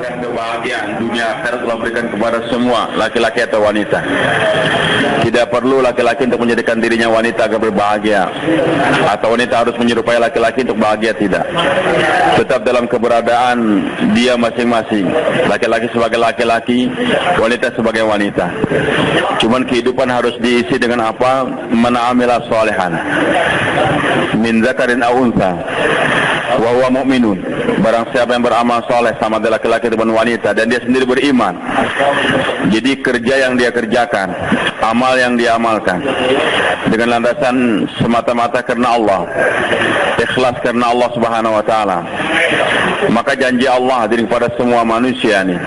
Kebahagiaan dunia akhirat telah berikan kepada semua laki-laki atau wanita. Tidak perlu laki-laki untuk menjadikan dirinya wanita agar berbahagia, atau wanita harus menyerupai laki-laki untuk bahagia, tidak. Tetap dalam keberadaan dia masing-masing. Laki-laki sebagai laki-laki, wanita sebagai wanita. Cuman kehidupan harus diisi dengan apa? Man amila sholihan min zakarin aw untha wa huwa mu'minun. Barang siapa yang beramal soleh sama ada laki-laki ataupun wanita dan dia sendiri beriman. Jadi kerja yang dia kerjakan, amal yang dia amalkan dengan landasan semata-mata karena Allah, ikhlas karena Allah Subhanahu wa taala. Maka janji Allah diri kepada semua manusia nih,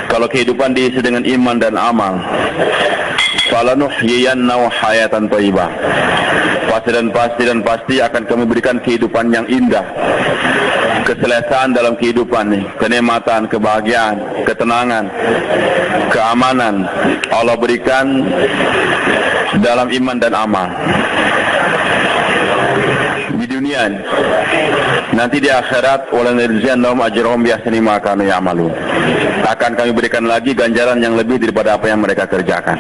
kalau kehidupan diisi dengan iman dan amal, falanuhyiyannahu hayatan thayyibah. Pasti dan pasti akan kami berikan kehidupan yang indah, keselesaan dalam kehidupan nih, kenikmatan, kebahagiaan, ketenangan, keamanan Allah berikan dalam iman dan amal di dunia nih. Nanti di akhirat wala najziyannahum ajrahum bi ahsani ma kanu ya'malun. Akan kami berikan lagi ganjaran yang lebih daripada apa yang mereka kerjakan.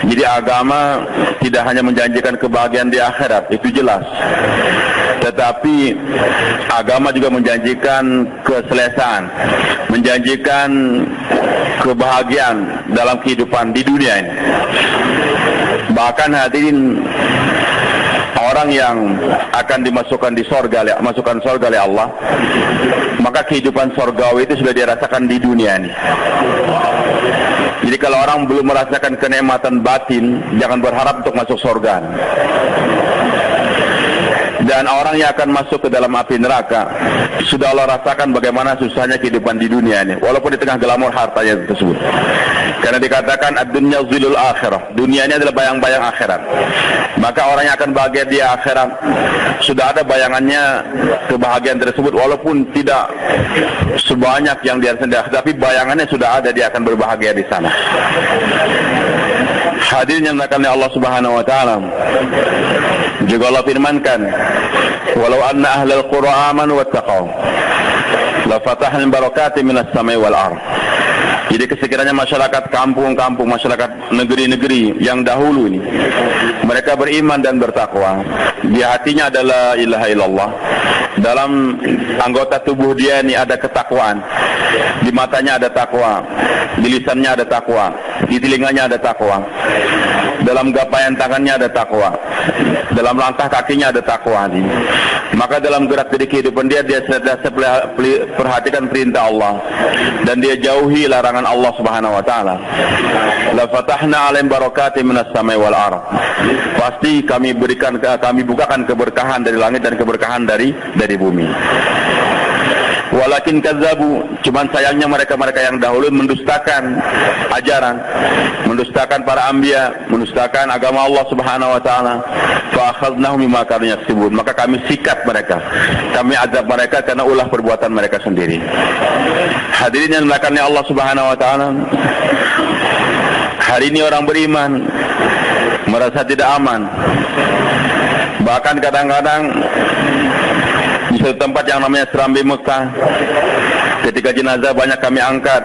Jadi agama tidak hanya menjanjikan kebahagiaan di akhirat, itu jelas. Tetapi agama juga menjanjikan keselesaan, menjanjikan kebahagiaan dalam kehidupan di dunia ini. Bahkan hadirin, orang yang akan dimasukkan di sorga, masukkan sorga oleh Allah, maka kehidupan sorgawi itu sudah dirasakan di dunia ini. Jadi kalau orang belum merasakan kenikmatan batin, jangan berharap untuk masuk sorga. Dan orang yang akan masuk ke dalam api neraka, sudah Allah rasakan bagaimana susahnya kehidupan di dunia ini, walaupun di tengah glamor hartanya tersebut. Karena dikatakan ad-dunya zilul akhirah, dunia ini adalah bayang-bayang akhirat. Maka orang yang akan bahagia di akhirat, sudah ada bayangannya kebahagiaan tersebut, walaupun tidak sebanyak yang dia sendiri, tapi bayangannya sudah ada, dia akan berbahagia di sana. Hadirin yang dimuliakan oleh Allah Subhanahu wa taala, juga Allah firmankan, walau anna ahlal qura amanu wattaqau la fatahna barakatin minas samai wal ardh. Jadi sekiranya masyarakat kampung-kampung, masyarakat negeri-negeri yang dahulu ini, mereka beriman dan bertakwa, di hatinya adalah ilaha illallah, dalam anggota tubuh dia ini ada ketakwaan, di matanya ada takwa, di lisannya ada takwa, di telinganya ada takwa, dalam gapaian tangannya ada takwa, dalam langkah kakinya ada takwa. Maka dalam gerak dari kehidupan dia senantiasa perhatikan perintah Allah dan dia jauhi larangan Allah Subhanahu wa taala. La fatahna 'alaihim barakatin minas samai wal ardh. Pasti kami bukakan keberkahan dari langit dan keberkahan dari bumi. Walakin kazzabu, cuman sayangnya mereka-mereka yang dahulu mendustakan ajaran, mendustakan para anbiya, mendustakan agama Allah Subhanahu wa taala. Fa akhadnahum bima kanu yaksibun, maka kami sikat mereka, kami azab mereka karena ulah perbuatan mereka sendiri. Hadirin yang dimuliakan Allah Subhanahu wa taala, hari ini orang beriman merasa tidak aman. Bahkan kadang-kadang di suatu tempat yang namanya Serambi Mekah, ketika jenazah banyak kami angkat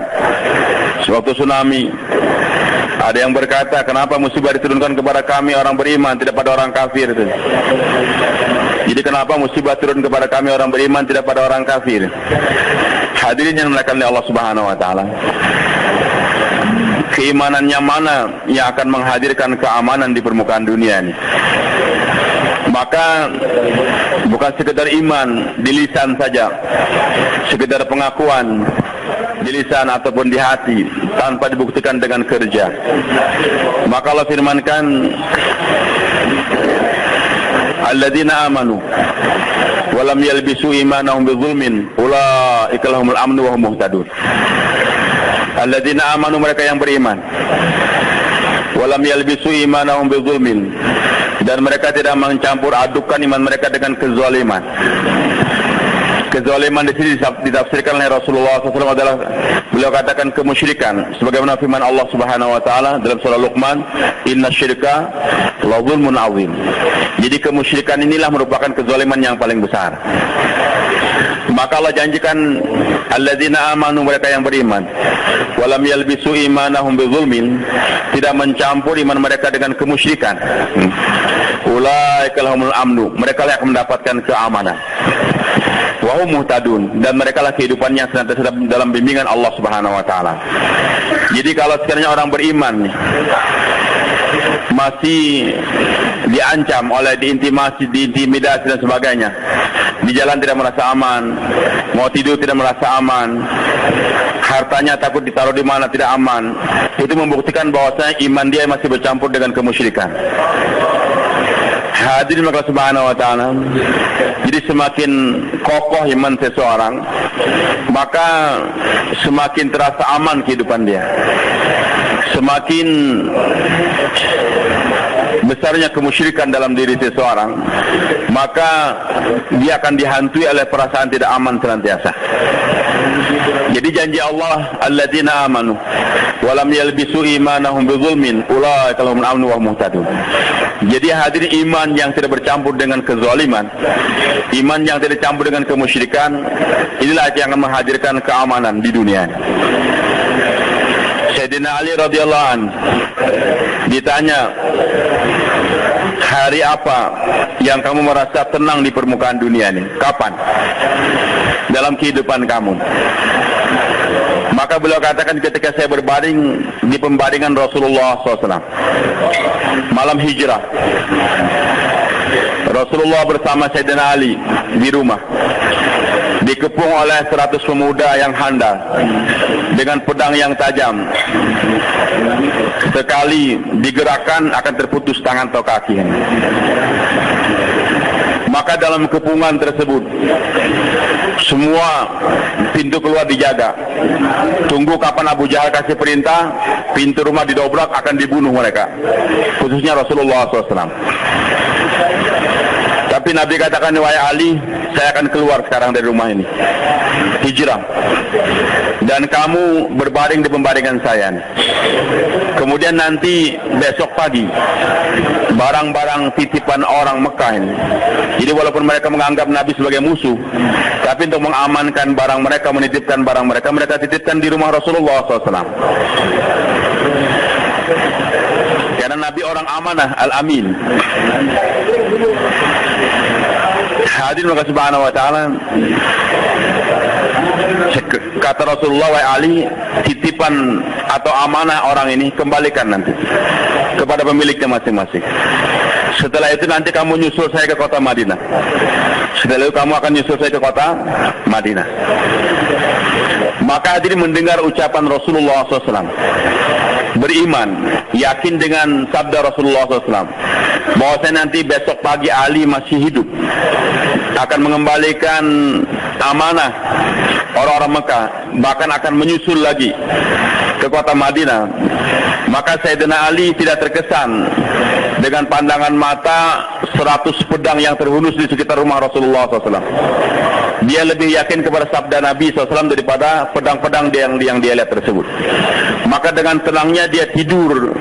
sewaktu tsunami, ada yang berkata, kenapa musibah diturunkan kepada kami orang beriman, tidak pada orang kafir? Jadi kenapa musibah turun kepada kami orang beriman, tidak pada orang kafir? Hadirin yang dimuliakan oleh Allah Subhanahu wa taala, keimanannya mana yang akan menghadirkan keamanan di permukaan dunia ini? Maka bukan sekedar iman di lisan saja, sekedar pengakuan di lisan ataupun di hati tanpa dibuktikan dengan kerja. Maka Allah firmankan, alladzina amanu wa lam yalbisu imanahum bidzulmin ulaika lahumul amnu wa hum muhtadun. Alladzina amanu, mereka yang beriman, wa lam yalbisu imanahum bidzulmin, dan mereka tidak mencampur adukan iman mereka dengan kezaliman. Kezaliman di sini ditafsirkan oleh Rasulullah SAW adalah, beliau katakan kemusyrikan, sebagaimana firman Allah Subhanahu wa taala dalam surah Luqman, innasyirka la dzulmun 'adzim. Jadi kemusyrikan inilah merupakan kezaliman yang paling besar. Maka Allah janjikan alladzina amanu, mereka yang beriman, walam yalbisu imanahum bizulmin, tidak mencampur iman mereka dengan kemusyrikan. Ulaika lahumul amnu, mereka lah yang mendapatkan keamanan. Wa hum muhtadun, dan mereka lah kehidupannya senantiasa dalam bimbingan Allah Subhanahu wa taala. Jadi kalau sekiranya orang beriman masih diancam oleh diintimidasi dan sebagainya, di jalan tidak merasa aman, mau tidur tidak merasa aman, hartanya takut ditaruh di mana tidak aman, itu membuktikan bahwasanya iman dia masih bercampur dengan kemusyrikan. Hadirin Allah Subhanahu wa taala. Jadi semakin kokoh iman seseorang, maka semakin terasa aman kehidupan dia. Semakin besarnya kemusyrikan dalam diri seseorang, maka dia akan dihantui oleh perasaan tidak aman senantiasa. Jadi janji Allah, alladzina amanu wa lam yalbisu imanahum bizulmin ulaika lahumul amnu wa hum muhtadun. Jadi hadirin, iman yang tidak bercampur dengan kezaliman, iman yang tidak campur dengan kemusyrikan, inilah yang akan menghadirkan keamanan di dunia. Sayyidina Ali radhiyallahu anhu ditanya, hari apa yang kamu merasa tenang di permukaan dunia ini? Kapan? Dalam kehidupan kamu. Maka beliau katakan, ketika saya berbaring di pembaringan Rasulullah SAW, malam hijrah, Rasulullah bersama Sayyidina Ali di rumah, dikepung oleh 100 pemuda yang handal dengan pedang yang tajam. Sekali digerakkan akan terputus tangan atau kaki. Maka dalam kepungan tersebut, semua pintu keluar dijaga. Tunggu kapan Abu Jahal kasih perintah, pintu rumah didobrak, akan dibunuh mereka, khususnya Rasulullah SAW. Tapi Nabi katakan, wahai Ali, saya akan keluar sekarang dari rumah ini, hijrah, dan kamu berbaring di pembaringan saya. Kemudian nanti besok pagi, barang-barang titipan orang Mekah ini, jadi walaupun mereka menganggap Nabi sebagai musuh, tapi untuk mengamankan barang mereka, menitipkan barang mereka, mereka titipkan di rumah Rasulullah SAW. Karena Nabi orang amanah, al-amin. Hadirin Allah Subhanahu wa taala. Kata Rasulullah, wahai Ali, titipan atau amanah orang ini kembalikan nanti kepada pemiliknya masing-masing. Setelah itu nanti kamu nyusul saya ke kota Madinah. Setelah itu kamu akan nyusul saya ke kota Madinah. Maka hadirin mendengar ucapan Rasulullah SAW, beriman, yakin dengan sabda Rasulullah SAW, bahwa saya nanti besok pagi Ali masih hidup, akan mengembalikan amanah orang-orang Mekah, bahkan akan menyusul lagi ke kota Madinah. Maka Sayyidina Ali tidak terkesan dengan pandangan mata 100 pedang yang terhunus di sekitar rumah Rasulullah SAW. Dia lebih yakin kepada sabda Nabi SAW daripada pedang-pedang yang dia lihat tersebut. Maka dengan tenangnya dia tidur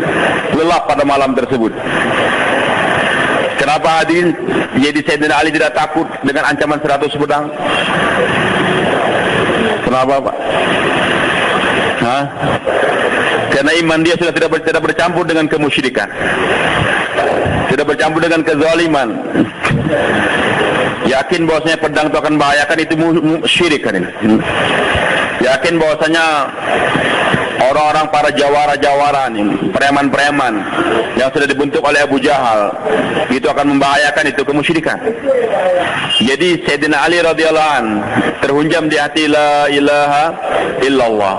lelap pada malam tersebut. Kenapa hadirin? Jadi Sayyidina Ali tidak takut dengan ancaman 100 pedang. Kenapa, Pak? Hah? Karena iman dia sudah tidak bercampur dengan kemusyrikan, tidak bercampur dengan kezaliman. Yakin bahwasanya pedang itu akan membahayakan, itu syirik kan ini. Yakin bahwasanya orang-orang para jawara-jawara ini, preman-preman yang sudah dibentuk oleh Abu Jahal, itu akan membahayakan, itu kemusyrikan. Jadi Sayyidina Ali radhiyallahu an terhunjam di hati, la ilaha illallah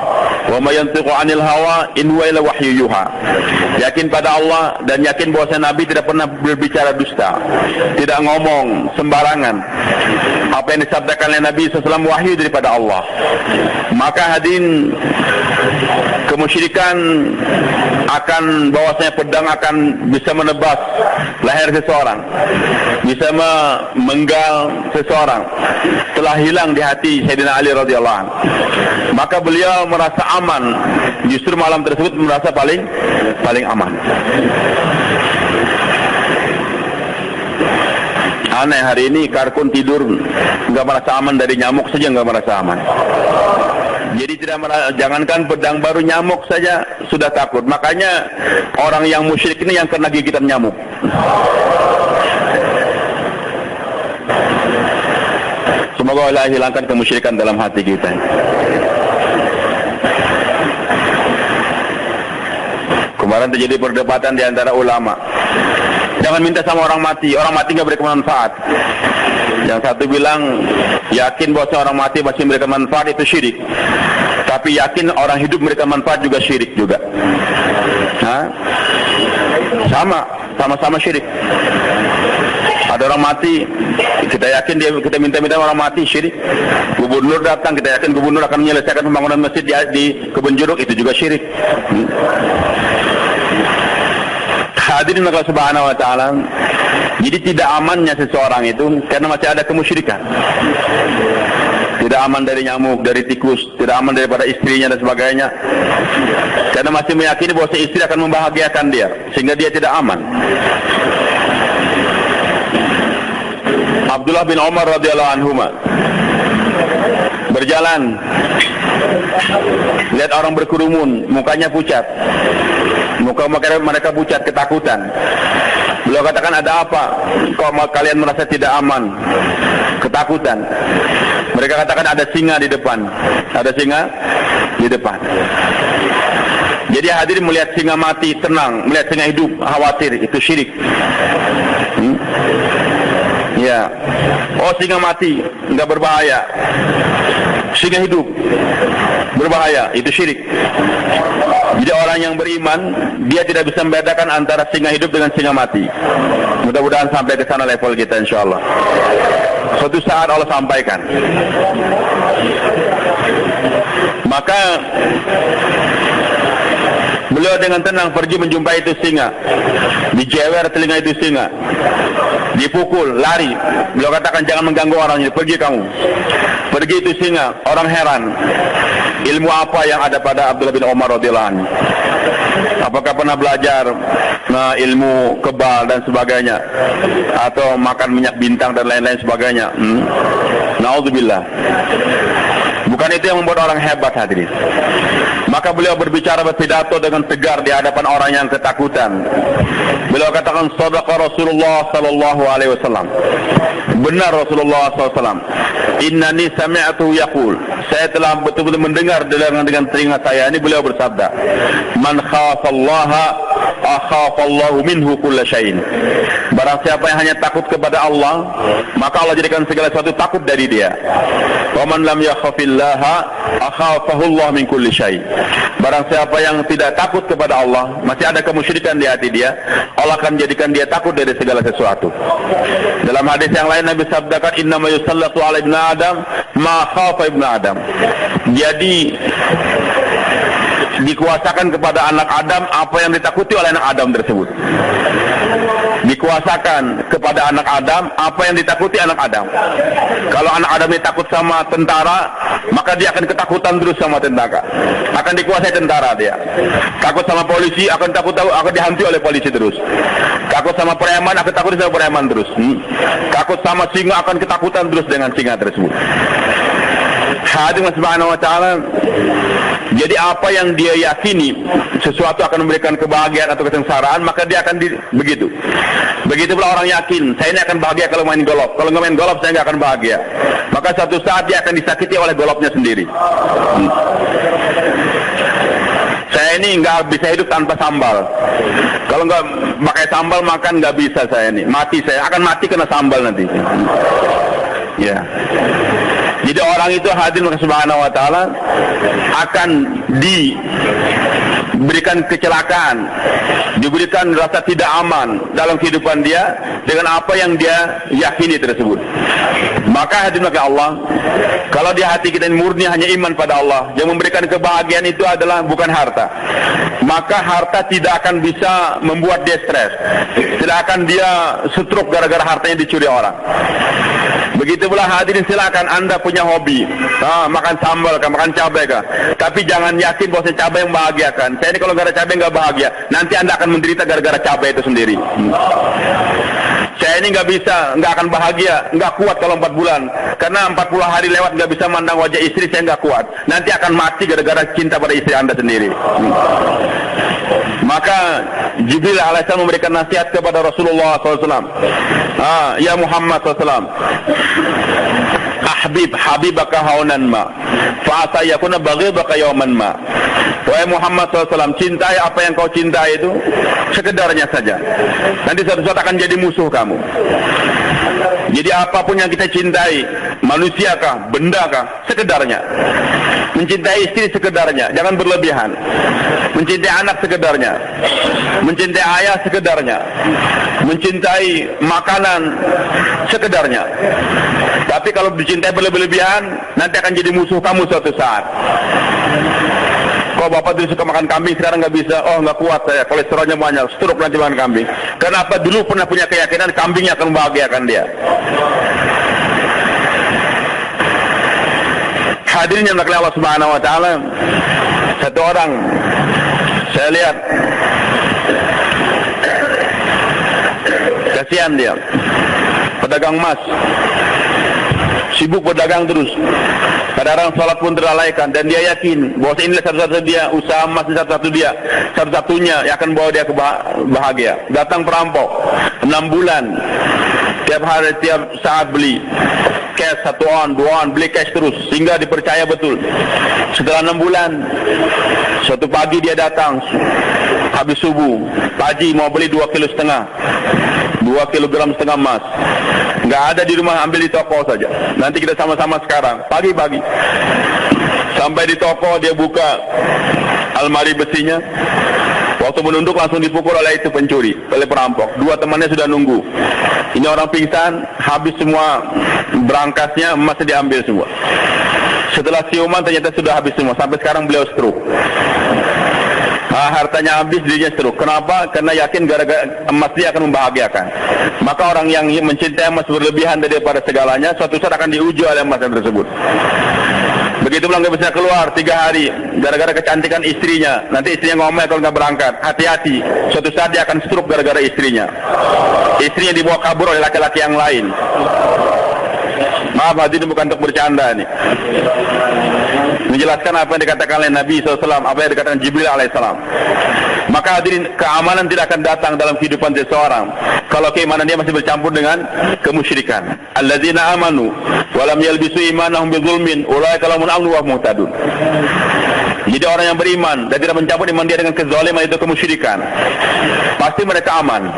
wa ma yantiqu 'anil hawa in huwa illa wahyu yuha. Yakin pada Allah dan yakin bahwa Nabi tidak pernah berbicara dusta, tidak ngomong sembarangan. Apa yang disabdakan oleh Nabi SAW wahyu daripada Allah. Maka hadirin, kemusyrikan akan, bahwasanya pedang akan bisa menebas leher seseorang, bisa memenggal seseorang, telah hilang di hati Sayyidina Ali radhiyallahu anhu. Maka beliau merasa aman, justru malam tersebut merasa paling aman. Aneh, hari ini Karkun tidur nggak merasa aman dari nyamuk saja, nggak merasa aman. Jadi jangankan pedang baru, nyamuk saja sudah takut. Makanya orang yang musyrik ini yang kena gigitan nyamuk. Semoga Allah hilangkan kemusyrikan dalam hati kita. Kemarin terjadi perdebatan di antara ulama. Jangan minta sama orang mati nggak berikan manfaat. Yang satu bilang yakin bahwa orang mati masih memberikan manfaat, itu syirik. Tapi yakin orang hidup memberikan manfaat juga syirik juga. Sama-sama syirik. Ada orang mati, kita yakin kita minta orang mati, syirik. Gubernur datang, kita yakin gubernur akan menyelesaikan pembangunan masjid di Kebun Jeruk, itu juga syirik. Hadirin Allah Subhanahu wa taala. Jadi tidak amannya seseorang itu karena masih ada kemusyrikan. Tidak aman dari nyamuk, dari tikus, tidak aman daripada istrinya dan sebagainya. Karena masih meyakini bahwa si istri akan membahagiakan dia, sehingga dia tidak aman. Abdullah bin Umar radhiyallahu anhuma berjalan, lihat orang berkerumun, mukanya pucat. Muka mereka pucat, ketakutan. Beliau katakan, ada apa? Kok kalian merasa tidak aman? Ketakutan. Mereka katakan ada singa di depan. Ada singa di depan. Jadi hadirin, melihat singa mati tenang, melihat singa hidup khawatir, itu syirik. Ya. Oh, singa mati enggak berbahaya. Singa hidup berbahaya, itu syirik. Jadi orang yang beriman, dia tidak bisa membedakan antara singa hidup dengan singa mati. Mudah-mudahan sampai ke sana level kita, insyaallah. Suatu saat Allah sampaikan. Maka beliau dengan tenang pergi menjumpai itu singa, dijewer telinga itu singa, dipukul, lari. Beliau katakan, jangan mengganggu orang ini, pergi kamu. Pergi itu singa. Orang heran, ilmu apa yang ada pada Abdullah bin Umar radhiyallahu anhu? Apakah pernah belajar ilmu kebal dan sebagainya, atau makan minyak bintang dan lain-lain sebagainya? Naudzubillah. Bukan itu yang membuat orang hebat, hadirin. Maka beliau berbicara, berpidato dengan tegar di hadapan orang yang ketakutan. Beliau katakan, shadaqa Rasulullah sallallahu alaihi wasallam. Benar Rasulullah SAW. Innani sami'tu yaqul. Saya telah betul-betul mendengar dengan telinga saya ini, beliau bersabda, man khafallaha akhafallahu minhu kulla syai'in. Barang siapa yang hanya takut kepada Allah, maka Allah jadikan segala sesuatu takut dari dia. Wa man lam yakhafillaha akhafahullah min kulli syai'. Barang siapa yang tidak takut kepada Allah, masih ada kemusyrikan di hati dia, Allah akan jadikan dia takut dari segala sesuatu. Dalam hadis yang lain Nabi sabdakan, innama yusallatu ala ibn Adam ma khafa ibn Adam. Jadi dikuasakan kepada anak Adam apa yang ditakuti oleh anak Adam tersebut. Dikuasakan kepada anak Adam apa yang ditakuti anak Adam. Kalau anak Adam ini takut sama tentara, maka dia akan ketakutan terus sama tentara. Akan dikuasai tentara dia. Takut sama polisi, akan dihantui oleh polisi terus. Takut sama preman, akan takut sama preman terus. Takut sama singa, akan ketakutan terus dengan singa tersebut. Hadirin subhanahu wa ta'ala. Jadi apa yang dia yakini sesuatu akan memberikan kebahagiaan atau kesengsaraan, maka dia akan begitu. Begitu pula orang yakin, saya ini akan bahagia kalau main golf. Kalau nggak main golf, saya nggak akan bahagia. Maka suatu saat dia akan disakiti oleh golfnya sendiri. Saya ini nggak bisa hidup tanpa sambal. Kalau nggak pakai sambal makan nggak bisa saya ini. Mati saya, akan mati kena sambal nanti. Ya. Jadi orang itu hadirin subhanahu wa ta'ala akan diberikan kecelakaan, diberikan rasa tidak aman dalam kehidupan dia dengan apa yang dia yakini tersebut. Maka hadirin Allah, kalau di hati kita ini murni hanya iman pada Allah, yang memberikan kebahagiaan itu adalah bukan harta, maka harta tidak akan bisa membuat dia stres, tidak akan dia stroke gara-gara hartanya dicuri orang. Begitu pula hadirin, silakan Anda punya hobi, makan sambal kah, makan cabai kah, tapi jangan yakin bahwa cabai yang membahagiakan. Saya ini kalau gara cabai nggak bahagia, nanti Anda akan menderita gara-gara cabai itu sendiri. Saya saya ini nggak akan bahagia, nggak kuat kalau 4 bulan, karena 40 hari lewat nggak bisa mandang wajah istri, saya nggak kuat, nanti akan mati gara-gara cinta pada istri Anda sendiri. Maka Jibril alaihissalam memberikan nasihat kepada Rasulullah SAW. Ya Muhammad SAW, habibaka haunan ma, fa'asa yakuna baghidaka yawman ma. Wahai Muhammad SAW, cintai apa yang kau cintai itu sekedarnya saja. Nanti suatu saat akan jadi musuh kamu. Jadi apapun yang kita cintai, manusiakah, bendakah, sekedarnya. Mencintai istri sekedarnya, jangan berlebihan. Mencintai anak sekedarnya, mencintai ayah sekedarnya, mencintai makanan sekedarnya. Tapi kalau dicintai berlebihan, nanti akan jadi musuh kamu suatu saat. Kalau bapak dulu suka makan kambing, sekarang nggak bisa, oh nggak kuat saya, kolesterolnya banyak, stroke nanti makan kambing. Kenapa? Dulu pernah punya keyakinan kambingnya akan membahagiakan dia. Hadirin yang dimuliakan Allah Subhanahu Wa Taala, satu orang saya lihat kasihan dia, pedagang emas, sibuk berdagang terus. Kadang-kadang sholat pun terlalaikan, dan dia yakin bahwa inilah satu-satunya dia, usaha emas satu-satunya yang akan bawa dia ke bahagia. Datang perampok 6 bulan, tiap hari, tiap saat beli cash, 1 on, 2 on, beli cash terus, sehingga dipercaya betul. Setelah 6 bulan, suatu pagi dia datang habis subuh, Pak Haji mau beli 2,5 kg, 2,5 kg emas. Nggak ada di rumah, ambil di toko saja. Nanti kita sama-sama sekarang, pagi-pagi. Sampai di toko, dia buka almari besinya. Waktu menunduk langsung dipukul oleh itu pencuri, oleh perampok. 2 temannya sudah nunggu. Ini orang pingsan, habis semua berangkasnya, emasnya diambil semua. Setelah siuman ternyata sudah habis semua. Sampai sekarang beliau stroke. Hartanya habis, dirinya stroke. Kenapa? Karena yakin gara-gara emas dia akan membahagiakan. Maka orang yang mencintai emas berlebihan daripada segalanya, suatu saat akan diuji oleh emas tersebut. Begitu pulang nggak bisa keluar 3 hari, gara-gara kecantikan istrinya. Nanti istrinya ngomel kalau nggak berangkat. Hati-hati, suatu saat dia akan stroke gara-gara istrinya. Istrinya dibawa kabur oleh laki-laki yang lain. Maaf hadirin, bukan untuk bercanda nih. Menjelaskan apa yang dikatakan oleh Nabi SAW, apa yang dikatakan Jibril alaihissalam. Maka hadirin, keamanan tidak akan datang dalam kehidupan seseorang kalau keimanan dia masih bercampur dengan kemusyrikan. Alladzina amanu wa lam yalbisu imanahum bidzulmin ulaika lahumul amnu wa hum muhtadun. Jadi orang yang beriman dan tidak mencampur iman dia dengan kezaliman, itu kemusyrikan, pasti mereka aman.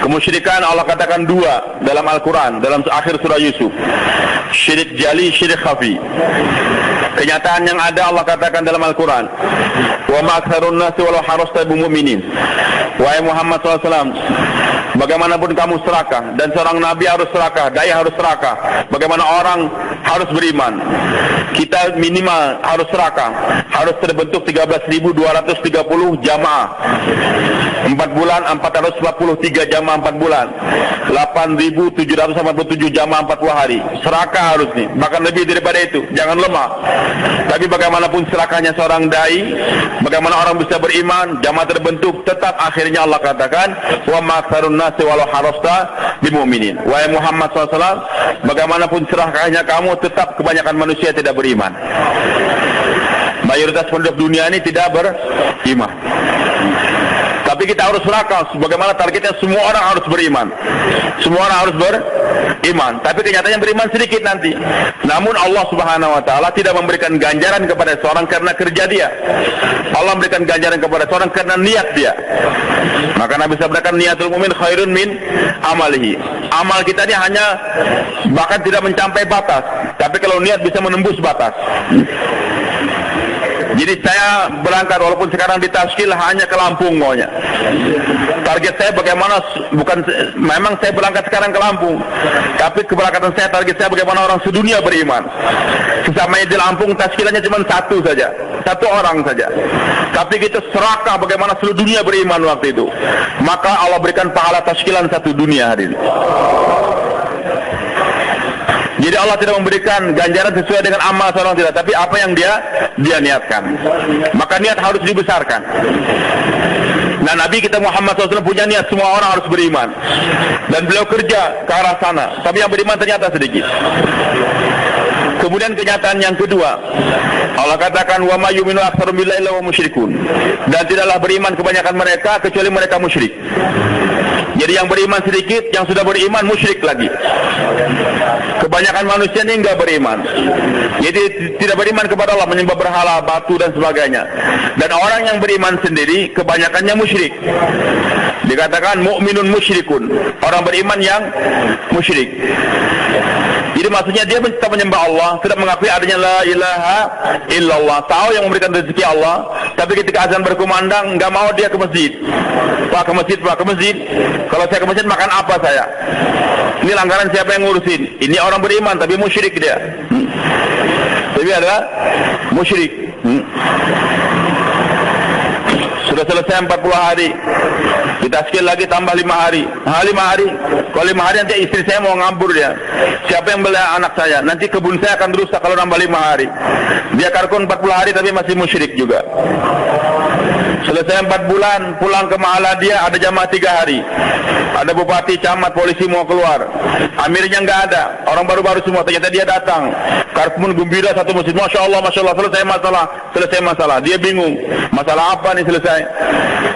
Kemusyrikan Allah katakan 2 dalam Al-Quran, dalam akhir surah Yusuf. Syirik jali, syirik khafi. Kenyataan yang ada Allah katakan dalam Al-Quran, wa ma aktsarun nasi walau harasta bimu'minin. Wahai Muhammad SAW, bagaimanapun kamu serakah, dan seorang nabi harus serakah, dai harus serakah. Bagaimana orang harus beriman, kita minimal harus serakah, harus terbentuk 13.230 jamaah 4 bulan, 443 jamaah 4 bulan, 8.787 jamaah 40 hari. Serakah harus nih, bahkan lebih daripada itu, jangan lemah. Tapi bagaimanapun serakahnya seorang dai, bagaimana orang bisa beriman, jamaah terbentuk, tetap akhirnya Allah katakan, wa ma aktsarun nasi walau harasta bimu'minin. Wahai Muhammad SAW, bagaimanapun serakahnya kamu, tetap kebanyakan manusia tidak beriman. Mayoritas penduduk dunia ini tidak beriman. Tapi kita harus serakah. Bagaimana targetnya? Semua orang harus beriman. Semua orang harus beriman. Tapi kenyataannya beriman sedikit nanti. Namun Allah Subhanahu Wa Taala tidak memberikan ganjaran kepada seorang karena kerja dia. Allah memberikan ganjaran kepada seorang karena niat dia. Maka Nabi sabdakan, niatul mu'min khairun min amalihi. Amal kita ini hanya bahkan tidak mencapai batas. Tapi kalau niat bisa menembus batas. Jadi saya berangkat, walaupun sekarang di Tashkil hanya ke Lampung maunya. Target saya bagaimana, memang saya berangkat sekarang ke Lampung, tapi keberangkatan saya, target saya bagaimana orang sedunia beriman. Sesamanya di Lampung, Tashkilannya cuma 1 saja, 1 orang saja. Tapi kita serakah bagaimana seluruh dunia beriman waktu itu. Maka Allah berikan pahala Tashkilan 1 dunia hari ini. Jadi Allah tidak memberikan ganjaran sesuai dengan amal seorang, tidak, tapi apa yang dia niatkan. Maka niat harus dibesarkan. Nah, Nabi kita Muhammad SAW punya niat semua orang harus beriman, dan beliau kerja ke arah sana, tapi yang beriman ternyata sedikit. Kemudian kenyataan yang kedua, Allah katakan wa may yu'minu aktsaruhum billahi illa hum musyrikun, dan tidaklah beriman kebanyakan mereka kecuali mereka musyrik. Jadi yang beriman sedikit, yang sudah beriman musyrik lagi. Kebanyakan manusia ini enggak beriman. Jadi tidak beriman kepada Allah, menyembah berhala, batu dan sebagainya. Dan orang yang beriman sendiri kebanyakannya musyrik. Dikatakan mukminun musyrikun, orang beriman yang musyrik. Jadi maksudnya dia tetap menyembah Allah, tidak mengakui adanya la ilaha illallah, tahu yang memberikan rezeki Allah, tapi ketika azan berkumandang enggak mau dia ke masjid. Pak, ke masjid, Pak, ke masjid. Kalau saya ke masjid makan apa saya? Ini langgaran siapa yang ngurusin? Ini orang beriman tapi musyrik dia. Tapi adalah musyrik. Sudah selesai 40 hari, kita skill lagi tambah 5 hari. 5 hari. Kalau 5 hari nanti istri saya mau ngabur dia. Siapa yang beli anak saya? Nanti kebun saya akan rusak kalau nambah 5 hari. Dia karkun 40 hari tapi masih musyrik juga. Selesai 4 bulan, pulang ke mahala dia, ada jamaah 3 hari. Ada bupati, camat, polisi mau keluar. Amirnya nggak ada, orang baru-baru semua. Ternyata dia datang. Karkun gembira satu masjid. Masya Allah, selesai masalah. Dia bingung. Masalah apa nih selesai?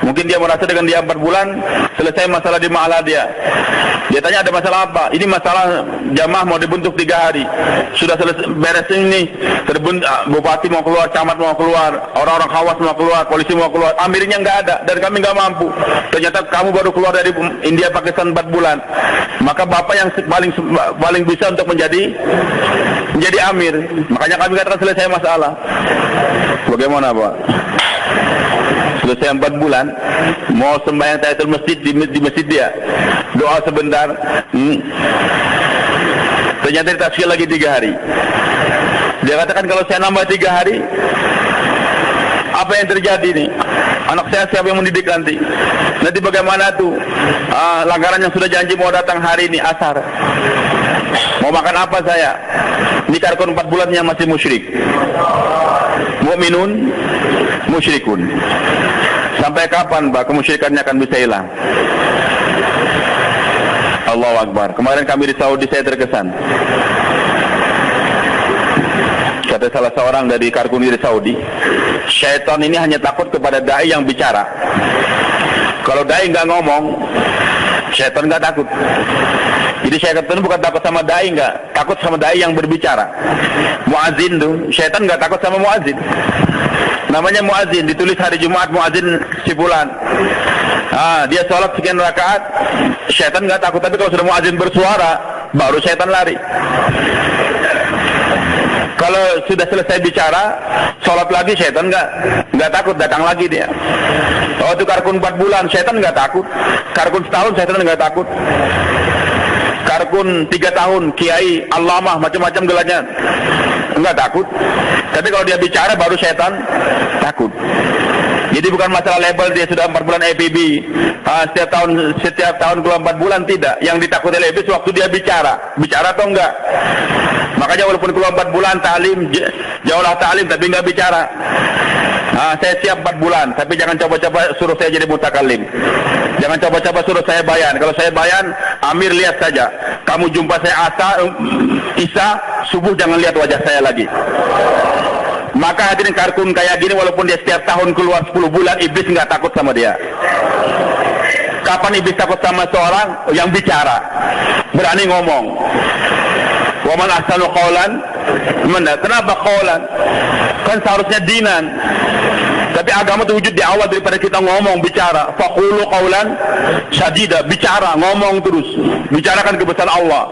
Mungkin dia merasa dengan dia 4 bulan selesai masalah di mahala dia. Dia tanya ada masalah apa? Ini masalah jamaah mau dibentuk 3 hari. Sudah selesai beres ini. Bupati mau keluar, camat mau keluar, orang-orang khawas mau keluar, polisi mau keluar. Amirnya nggak ada dan kami nggak mampu. Ternyata kamu baru keluar dari India Pakistan 4 bulan. Maka bapak yang paling bisa untuk menjadi amir. Makanya kami katakan selesai masalah. Bagaimana Pak? Selesai 4 bulan, mau sembahyang tahiyatul masjid di masjid dia, doa sebentar. Ternyata ditafsir lagi 3 hari. Dia katakan kalau saya nambah 3 hari, apa yang terjadi nih? Anak saya siapa yang mendidik nanti? Nanti bagaimana tuh? Langgaran yang sudah janji mau datang hari ini asar. Mau makan apa saya? Ini karkun 4 bulan yang masih musyrik. Mu'minun musyrikun. Sampai kapan Pak kemusyrikannya akan bisa hilang? Allahu Akbar. Kemarin kami di Saudi, saya terkesan. Kata salah seorang dari karkuni di Saudi, syaitan ini hanya takut kepada dai yang bicara. Kalau dai nggak ngomong, syaitan nggak takut. Jadi syaitan bukan takut sama dai, nggak takut sama dai yang berbicara. Muazin tuh, syaitan nggak takut sama muazin. Namanya muazin, ditulis hari Jumat muazin sibulan. Dia sholat sekian rakaat, syaitan nggak takut. Tapi kalau sudah muazin bersuara, baru syaitan lari. Kalau sudah selesai bicara, sholat lagi, syaitan nggak takut, datang lagi dia. Oh itu karkun 4 bulan, syaitan nggak takut. Karkun setahun, syaitan nggak takut. Karkun 3 tahun, kiai, allamah, macam-macam gelarnya, nggak takut. Tapi kalau dia bicara, baru syaitan takut. Jadi bukan masalah label dia sudah 4 bulan EPB, setiap tahun keluar 4 bulan, tidak. Yang ditakuti oleh iblis waktu dia bicara atau enggak. Makanya walaupun keluar 4 bulan ta'lim, jauhlah ta'lim tapi enggak bicara. Saya siap 4 bulan, tapi jangan coba-coba suruh saya jadi mutakallim. Jangan coba-coba suruh saya bayan. Kalau saya bayan, Amir lihat saja. Kamu jumpa saya Isya, subuh jangan lihat wajah saya lagi. Maka hadirin karkun kayak gini, walaupun dia setiap tahun keluar 10 bulan, iblis nggak takut sama dia. Kapan iblis takut sama seorang yang bicara, berani ngomong? Wa man ahsanu qawlan, kenapa qawlan? Kan seharusnya dinan. Tapi agama itu wujud di awal daripada kita ngomong, bicara. Faqulu qawlan sadida, bicara, ngomong terus. Bicarakan kebesaran Allah.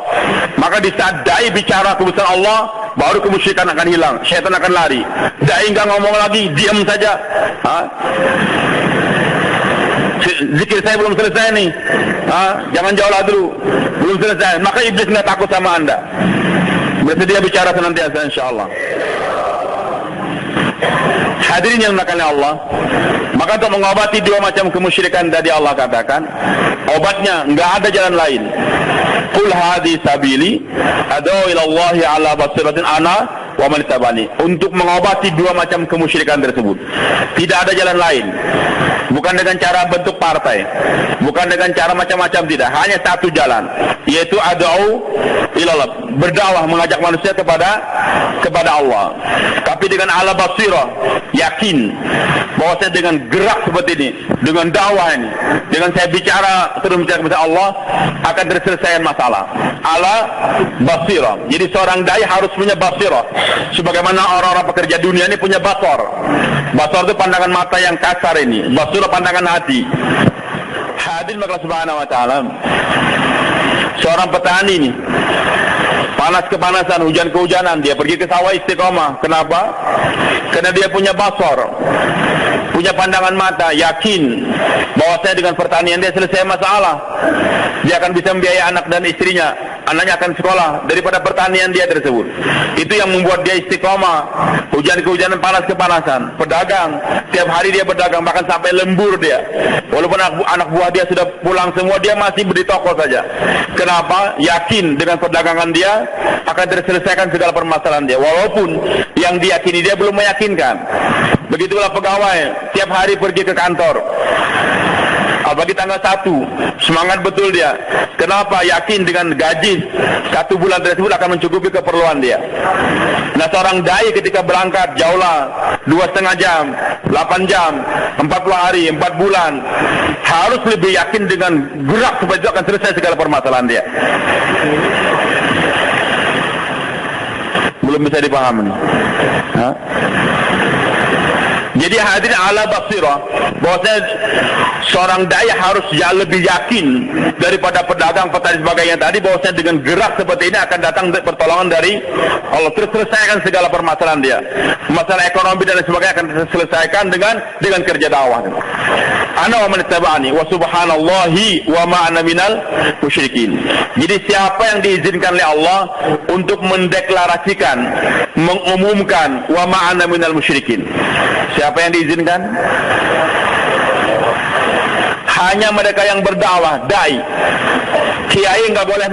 Maka di saat dai bicara kebesaran Allah, baru kemusyrikan akan hilang, syaitan akan lari. Dai enggak ngomong lagi, diam saja. Zikir saya belum selesai nih. Jangan jauhlah dulu. Belum selesai. Maka iblis enggak takut sama Anda. Bersedia bicara senantiasa insyaallah. Hadirin yang dimuliakan Allah, maka untuk mengobati 2 macam kemusyrikan tadi Allah katakan, obatnya enggak ada jalan lain. Qul hadhi sabili ad'u ila Allah ala basiratin ana wa wa man ittaba'ani, untuk mengobati dua macam kemusyrikan tersebut. Tidak ada jalan lain. Bukan dengan cara bentuk partai, bukan dengan cara macam-macam, tidak. Hanya satu jalan, yaitu ad'u ilallah, berdakwah, mengajak manusia kepada Allah. Tapi dengan ala basirah, yakin bahwasanya dengan gerak seperti ini, dengan dakwah ini, dengan saya bicara terus bicara kepada Allah, akan terselesaikan masalah. Ala basirah. Jadi seorang dai harus punya basirah, sebagaimana orang-orang pekerja dunia ini punya basar. Basar itu pandangan mata yang kasar ini, basirah pandangan hati. Hadirin Allah Subhanahu wa taala, seorang petani ini, panas kepanasan, hujan kehujanan, dia pergi ke sawah istiqomah. Kenapa? Karena dia punya basar, punya pandangan mata, yakin bahwasanya dengan pertanian dia selesai masalah. Dia akan bisa membiayai anak dan istrinya, anaknya akan sekolah daripada pertanian dia tersebut. Itu yang membuat dia istiqomah. Hujan kehujanan, panas kepanasan. Pedagang, tiap hari dia berdagang, bahkan sampai lembur dia. Walaupun anak buah dia sudah pulang semua, dia masih beri toko saja. Kenapa? Yakin dengan perdagangan dia akan terselesaikan segala permasalahan dia, walaupun yang diyakini dia belum meyakinkan. Begitulah pegawai, tiap hari pergi ke kantor, apalagi tanggal 1, semangat betul dia. Kenapa? Yakin dengan gaji 1 bulan tersebut akan mencukupi keperluan dia. Nah, seorang dai ketika berangkat jauhlah 2,5 jam, 8 jam, 40 hari, 4 bulan, harus lebih yakin dengan gerak supaya itu akan selesai segala permasalahan dia. Belum bisa dipahami. Jadi hadirin ala basirah, bahwasanya seorang dai harus lebih yakin daripada pedagang, petani sebagainya tadi, bahwasanya dengan gerak seperti ini akan datang pertolongan dari Allah, terus selesaikan segala permasalahan dia. Masalah ekonomi dan sebagainya akan diselesaikan dengan kerja dakwah. Ana wa man ittaba'ani wa subhanallahi wa ma ana minal musyrikin. Jadi siapa yang diizinkan oleh Allah untuk mendeklarasikan, mengumumkan wa ma ana minal musyrikin? Siapa yang diizinkan? Hanya mereka yang berdakwah, dai. Kiai enggak boleh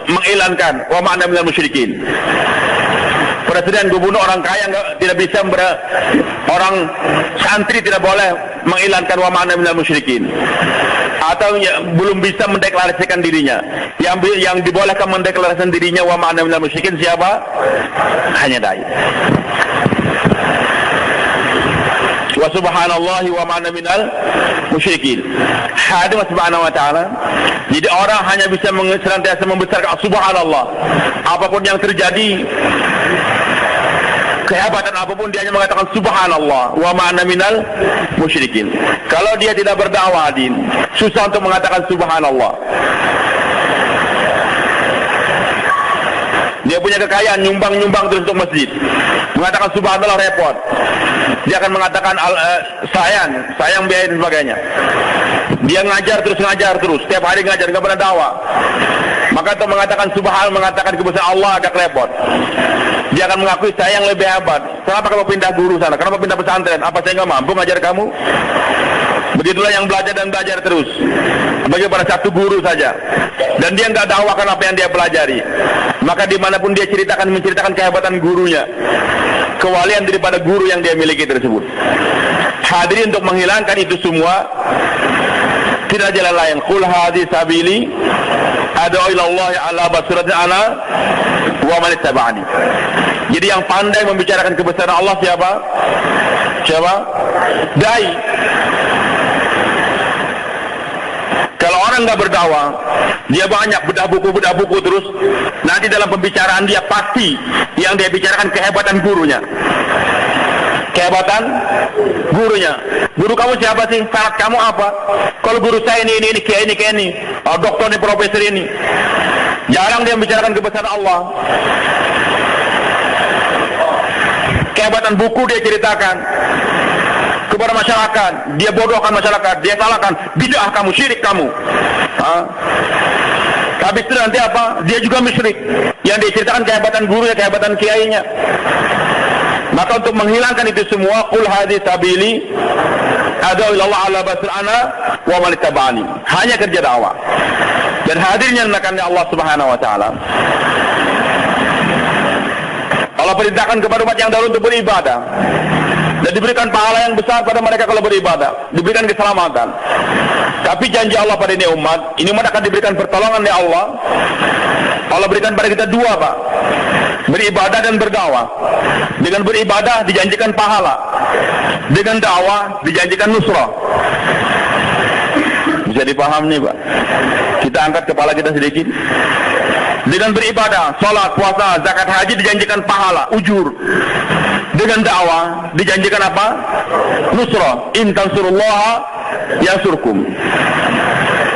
mengiklankan wa ma ana minal musyrikin. Presiden, gubernur, orang kaya tidak bisa, orang santri tidak boleh mengiklankan wa ma ana minal musyrikin, atau belum bisa mendeklarasikan dirinya. Yang dibolehkan mendeklarasikan dirinya wa ma ana minal musyrikin siapa? Hanya dai. Wa subhanallahi wa ma'ana minal musyrikin. Hadir subhanahu wa ta'ala. Jadi orang hanya bisa senantiasa membesarkan subhanallah. Apapun yang terjadi, kehebatan apapun, dia hanya mengatakan subhanallah wa ma'ana minal musyrikin. Kalau dia tidak berdakwah, susah untuk mengatakan subhanallah. Dia punya kekayaan, nyumbang terus untuk masjid, mengatakan subhanallah repot. Dia akan mengatakan sayang biaya dan sebagainya. Dia ngajar terus, setiap hari ngajar, nggak pernah dakwah. Maka untuk mengatakan subhanallah, mengatakan kebesaran Allah agak repot. Dia akan mengakui saya yang lebih hebat. Kenapa kamu pindah guru sana? Kenapa pindah pesantren? Apa saya nggak mampu ngajar kamu? Begitulah yang belajar dan belajar terus, bagi pada satu guru saja, dan dia nggak dakwakan apa yang dia pelajari. Maka dimanapun dia menceritakan kehebatan gurunya, kewalian daripada guru yang dia miliki tersebut. Hadirin, untuk menghilangkan itu semua, tidak jalan lain. Qul hadhihi sabili ad'u ila Allah ala basiratin ana wa man ittaba'ani. Jadi yang pandai membicarakan kebesaran Allah siapa? Dai. Kalau orang nggak berdakwah, dia banyak bedah buku terus, nanti dalam pembicaraan dia pasti yang dia bicarakan kehebatan gurunya. Kehebatan gurunya. Guru kamu siapa sih? Syarat kamu apa? Kalau guru saya ini, kayak ini, dokter ini, profesor ini. Jarang dia membicarakan kebesaran Allah. Kehebatan buku dia ceritakan kepada masyarakat, dia bodohkan masyarakat, dia salahkan, bid'ah kamu, syirik kamu. Habis itu nanti apa? Dia juga musyrik. Yang diceritakan kehebatan gurunya, kehebatan kiainya. Maka untuk menghilangkan itu semua, qul hadhihi sabili ad'u ila Allah ala basirana wa man ittaba'ani. Hanya kerja dakwah. Dan hadirnya menakannya Allah Subhanahu wa taala. Allah Allah perintahkan kepada umat yang dahulu untuk beribadah dan diberikan pahala yang besar pada mereka kalau beribadah, diberikan keselamatan. Tapi janji Allah pada ini umat akan diberikan pertolongan oleh Allah. Allah berikan pada kita dua, Pak. Beribadah dan berdakwah. Dengan beribadah dijanjikan pahala, dengan dakwah dijanjikan nusrah. Bisa dipahami, Pak? Kita angkat kepala kita sedikit. Dengan beribadah, sholat, puasa, zakat, haji dijanjikan pahala, ujur. Dengan dakwah dijanjikan apa? Nusrah. In tansurullaha yansurkum.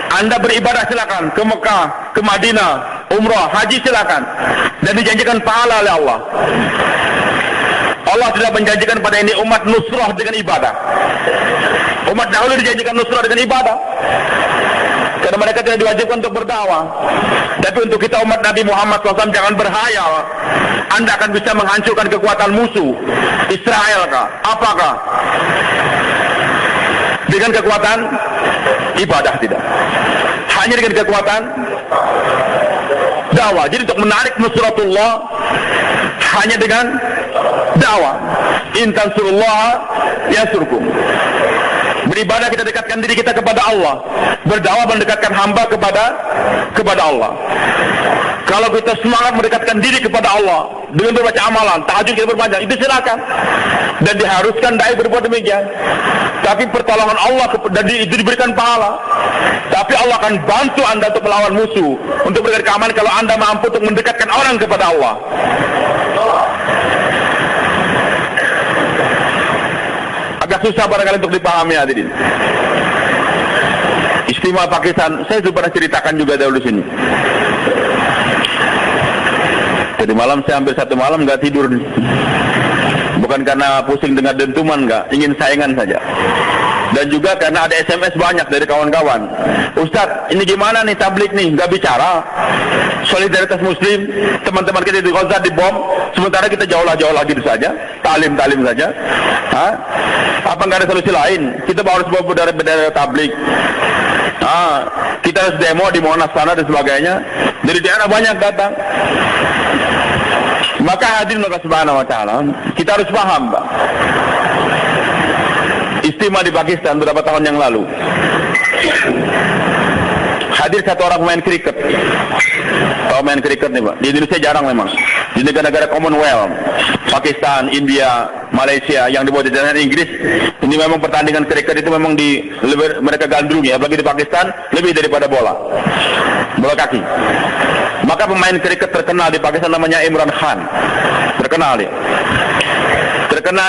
Anda beribadah silakan ke Mekah, ke Madinah, umrah, haji silakan, dan dijanjikan pahala oleh Allah. Allah tidak menjanjikan pada ini umat nusrah dengan ibadah. Umat dahulu dijanjikan nusrah dengan ibadah, karena mereka tidak diwajibkan untuk berdakwah. Tapi untuk kita umat Nabi Muhammad SAW jangan berhayal Anda akan bisa menghancurkan kekuatan musuh Israel kah? Apakah? Dengan kekuatan ibadah tidak. Hanya dengan kekuatan dakwah. Jadi untuk menarik nusratullah hanya dengan dakwah. In tansurullah yansurkum. Beribadah kita dekatkan diri kita kepada Allah. Berdakwah mendekatkan hamba kepada Allah. Kalau kita semangat mendekatkan diri kepada Allah dengan berbaca amalan, tahajud kita berpanjang, itu silakan. Dan diharuskan dai berbuat demikian. Tapi pertolongan Allah dan itu diberikan pahala. Tapi Allah akan bantu Anda untuk melawan musuh, untuk memberikan keamanan kalau Anda mampu untuk mendekatkan orang kepada Allah. Agak susah barangkali untuk dipahami, hadirin. Istimewa Pakistan, saya sudah pernah ceritakan juga dahulu sini. Jadi malam saya hampir satu malam nggak tidur. Bukan karena pusing dengar dentuman, nggak, ingin saingan saja. Dan juga karena ada SMS banyak dari kawan-kawan. Ustadz, ini gimana nih tablik nih, nggak bicara solidaritas muslim, teman-teman kita di Gaza dibom, sementara kita jauh-jauh gitu saja, talim saja. Hah? Apa nggak ada solusi lain? Kita harus bawa bendera tablik. Kita harus demo di Monas sana dan sebagainya. Dari daerah banyak datang. Maka hadirin Allah Subhanahu wa taala, kita harus paham, Pak. Istimewa di Pakistan beberapa tahun yang lalu. Hadir satu orang pemain kriket. Main kriket nih, Pak. Di Indonesia jarang memang. Di negara-negara Commonwealth, Pakistan, India, Malaysia yang dibuat di daerah Inggris, ini memang pertandingan kriket itu memang mereka gandrungi, apalagi di Pakistan lebih daripada bola kaki. Maka pemain kriket terkenal di Pakistan namanya Imran Khan. Terkenal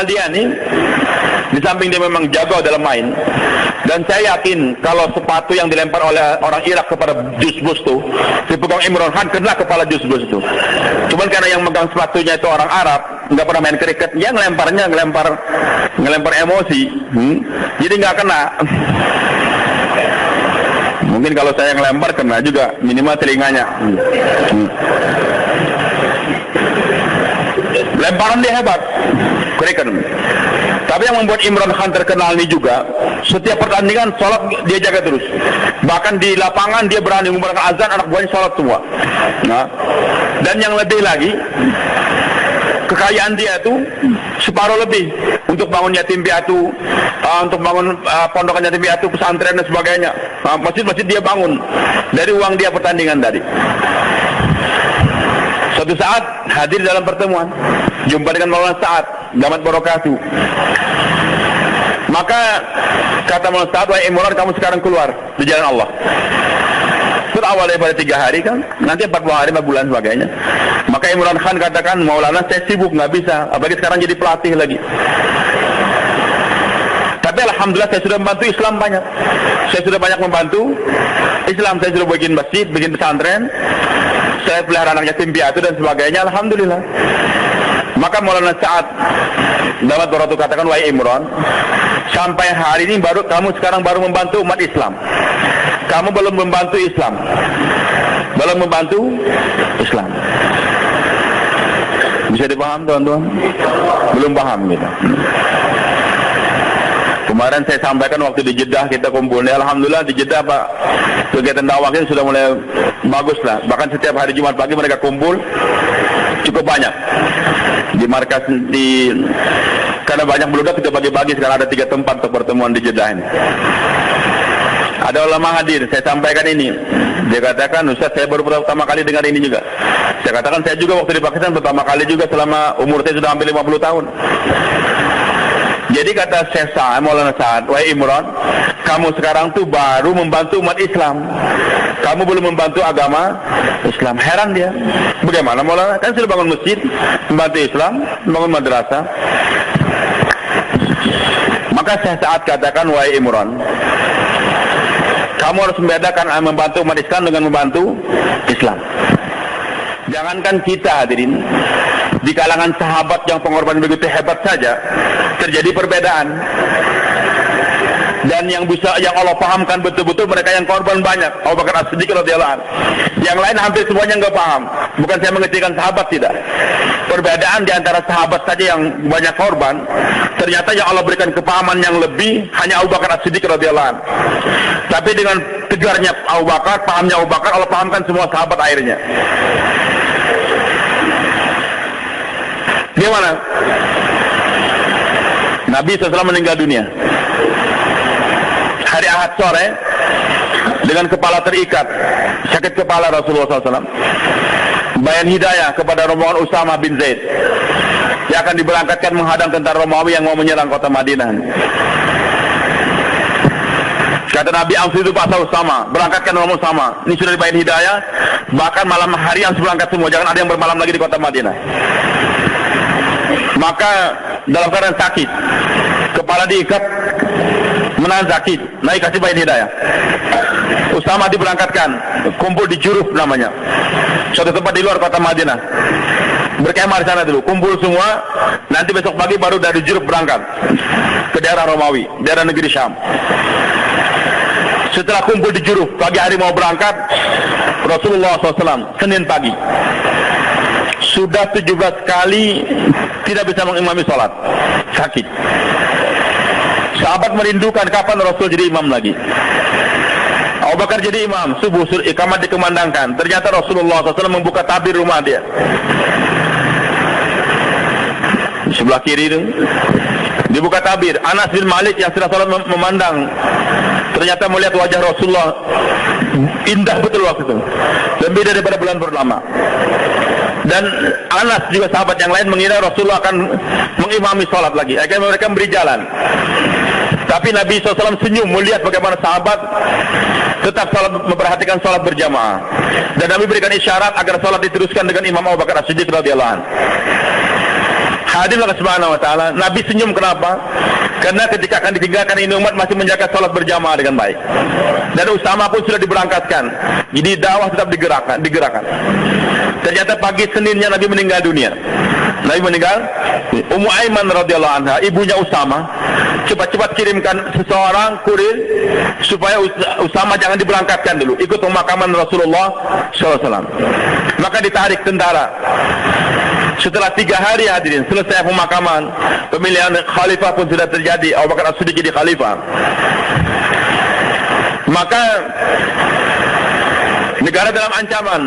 dia nih. Di samping dia memang jago dalam main, dan saya yakin kalau sepatu yang dilempar oleh orang Irak kepada Jus Bush itu dipegang Imran Khan, kena kepala Jus Bush itu. Cuman karena yang megang sepatunya itu orang Arab, nggak pernah main kriket, dia ngelempar emosi, jadi nggak kena. Mungkin kalau saya ngelempar kena juga, minimal telinganya. Lemparan dia hebat, kriket. Tapi yang membuat Imran Khan terkenal ini juga, setiap pertandingan sholat dia jaga terus. Bahkan di lapangan dia berani membacakan azan, anak buahnya sholat semua. Dan yang lebih lagi, kekayaan dia itu separuh lebih untuk bangun yatim piatu, untuk bangun pondokan yatim piatu, pesantren dan sebagainya. Masjid-masjid dia bangun dari uang dia pertandingan tadi. Suatu saat hadir dalam pertemuan, jumpa dengan Maulana Sa'ad Damat Barakatuh. Maka kata Maulana Sa'ad, wahai Imran, kamu sekarang keluar di jalan Allah. Setelah awal daripada 3 hari kan, nanti 40 hari, 4 bulan sebagainya. Maka Imran Khan katakan, Maulana saya sibuk, nggak bisa, apalagi sekarang jadi pelatih lagi. Tapi alhamdulillah saya sudah membantu Islam banyak. Saya sudah banyak membantu Islam, saya sudah bikin masjid, bikin pesantren, saya pelihara anak yatim piatu dan sebagainya, alhamdulillah. Maka Maulana Sa'ad Damat Barakatuh katakan, wahai Imran, sampai hari ini kamu sekarang baru membantu umat Islam. Kamu belum membantu Islam. Belum membantu Islam. Bisa dipaham, teman-teman? Belum paham gitu. Kemarin saya sampaikan waktu di Jeddah kita kumpul. Alhamdulillah di Jeddah, Pak, kegiatan dakwah kita sudah mulai bagus lah. Bahkan setiap hari Jumat pagi mereka kumpul cukup banyak. di markas karena banyak beludak kita bagi-bagi. Sekarang ada 3 tempat untuk pertemuan di Jeddah ini. Ada ulama hadir, saya sampaikan ini. Dia katakan, Ustaz, saya baru pertama kali dengar ini juga. Saya katakan, saya juga waktu di Pakistan pertama kali juga selama umur saya sudah hampir 50 tahun. Jadi kata Syekh Sa'ad, Maulana Sa'ad, wahai Imran, kamu sekarang tuh baru membantu umat Islam. Kamu belum membantu agama Islam. Heran dia. Bagaimana Maulana? Kan sudah bangun masjid, membantu Islam, membangun madrasah. Maka Syekh Sa'ad katakan, wahai Imran, kamu harus membedakan membantu umat Islam dengan membantu Islam. Jangankan kita hadirin, di kalangan sahabat yang pengorbanan begitu hebat saja terjadi perbedaan. Dan yang Allah pahamkan betul-betul mereka yang korban banyak. Abu Bakar As-Siddiq radhiyallahu anhu. Yang lain hampir semuanya enggak paham. Bukan saya mengecilkan sahabat, tidak. Perbedaan di antara sahabat saja yang banyak korban, ternyata yang Allah berikan kepahaman yang lebih hanya Abu Bakar As-Siddiq radhiyallahu anhu. Tapi dengan tegarnya Abu Bakar, pahamnya Abu Bakar, Allah pahamkan semua sahabat akhirnya. Gimana? Nabi SAW meninggal dunia hari Ahad sore dengan kepala terikat, sakit kepala Rasulullah SAW. Bayan hidayah kepada rombongan Usama bin Zaid yang akan diberangkatkan menghadang tentara Romawi yang mau menyerang kota Madinah. Kata Nabi, Amsidu Pak Usama, berangkatkan rombongan Usama. Ini sudah dibayan hidayah, bahkan malam hari harus berangkat semua, jangan ada yang bermalam lagi di kota Madinah. Maka dalam keadaan sakit, kepala diikat, menahan sakit, naik kasih bayan hidayah. Usama diberangkatkan, kumpul di Juruf namanya, suatu tempat di luar kota Madinah. Berkemah di sana dulu, kumpul semua. Nanti besok pagi baru dari Juruf berangkat ke daerah Romawi, daerah negeri Syam. Setelah kumpul di Juruf, pagi hari mau berangkat, Rasulullah SAW Senin pagi sudah 17 kali tidak bisa mengimami sholat, sakit. Sahabat merindukan kapan Rasul jadi imam lagi. Abu Bakar jadi imam, subuh iqamat dikumandangkan. Ternyata Rasulullah SAW membuka tabir rumah dia. Di sebelah kiri itu dibuka tabir. Anas bin Malik yang sudah sholat memandang, ternyata melihat wajah Rasulullah indah betul waktu itu, lebih daripada bulan purnama. Dan Anas juga sahabat yang lain mengira Rasulullah akan mengimami sholat lagi. Akhirnya mereka beri jalan. Tapi Nabi SAW senyum melihat bagaimana sahabat tetap sholat, memperhatikan sholat berjamaah. Dan Nabi berikan isyarat agar sholat diteruskan dengan Imam Abu Bakar As-Siddiq radhiyallahu anhu. Hadir Allah Subhanahu wa taala. Nabi senyum kenapa? Karena ketika akan ditinggalkan ini umat masih menjaga salat berjamaah dengan baik. Dan Usama pun sudah diberangkatkan. Jadi dakwah tetap digerakkan. Ternyata pagi Seninnya Nabi meninggal dunia. Nabi meninggal. Ummu Aiman radhiyallahu anha, ibunya Usama, cepat-cepat kirimkan seseorang kurir supaya Usama jangan diberangkatkan dulu, ikut pemakaman Rasulullah SAW. Maka ditarik tentara. Setelah 3 hari hadirin selesai pemakaman, pemilihan khalifah pun sudah terjadi. Abu Bakar As-Siddiq jadi khalifah. Maka negara dalam ancaman.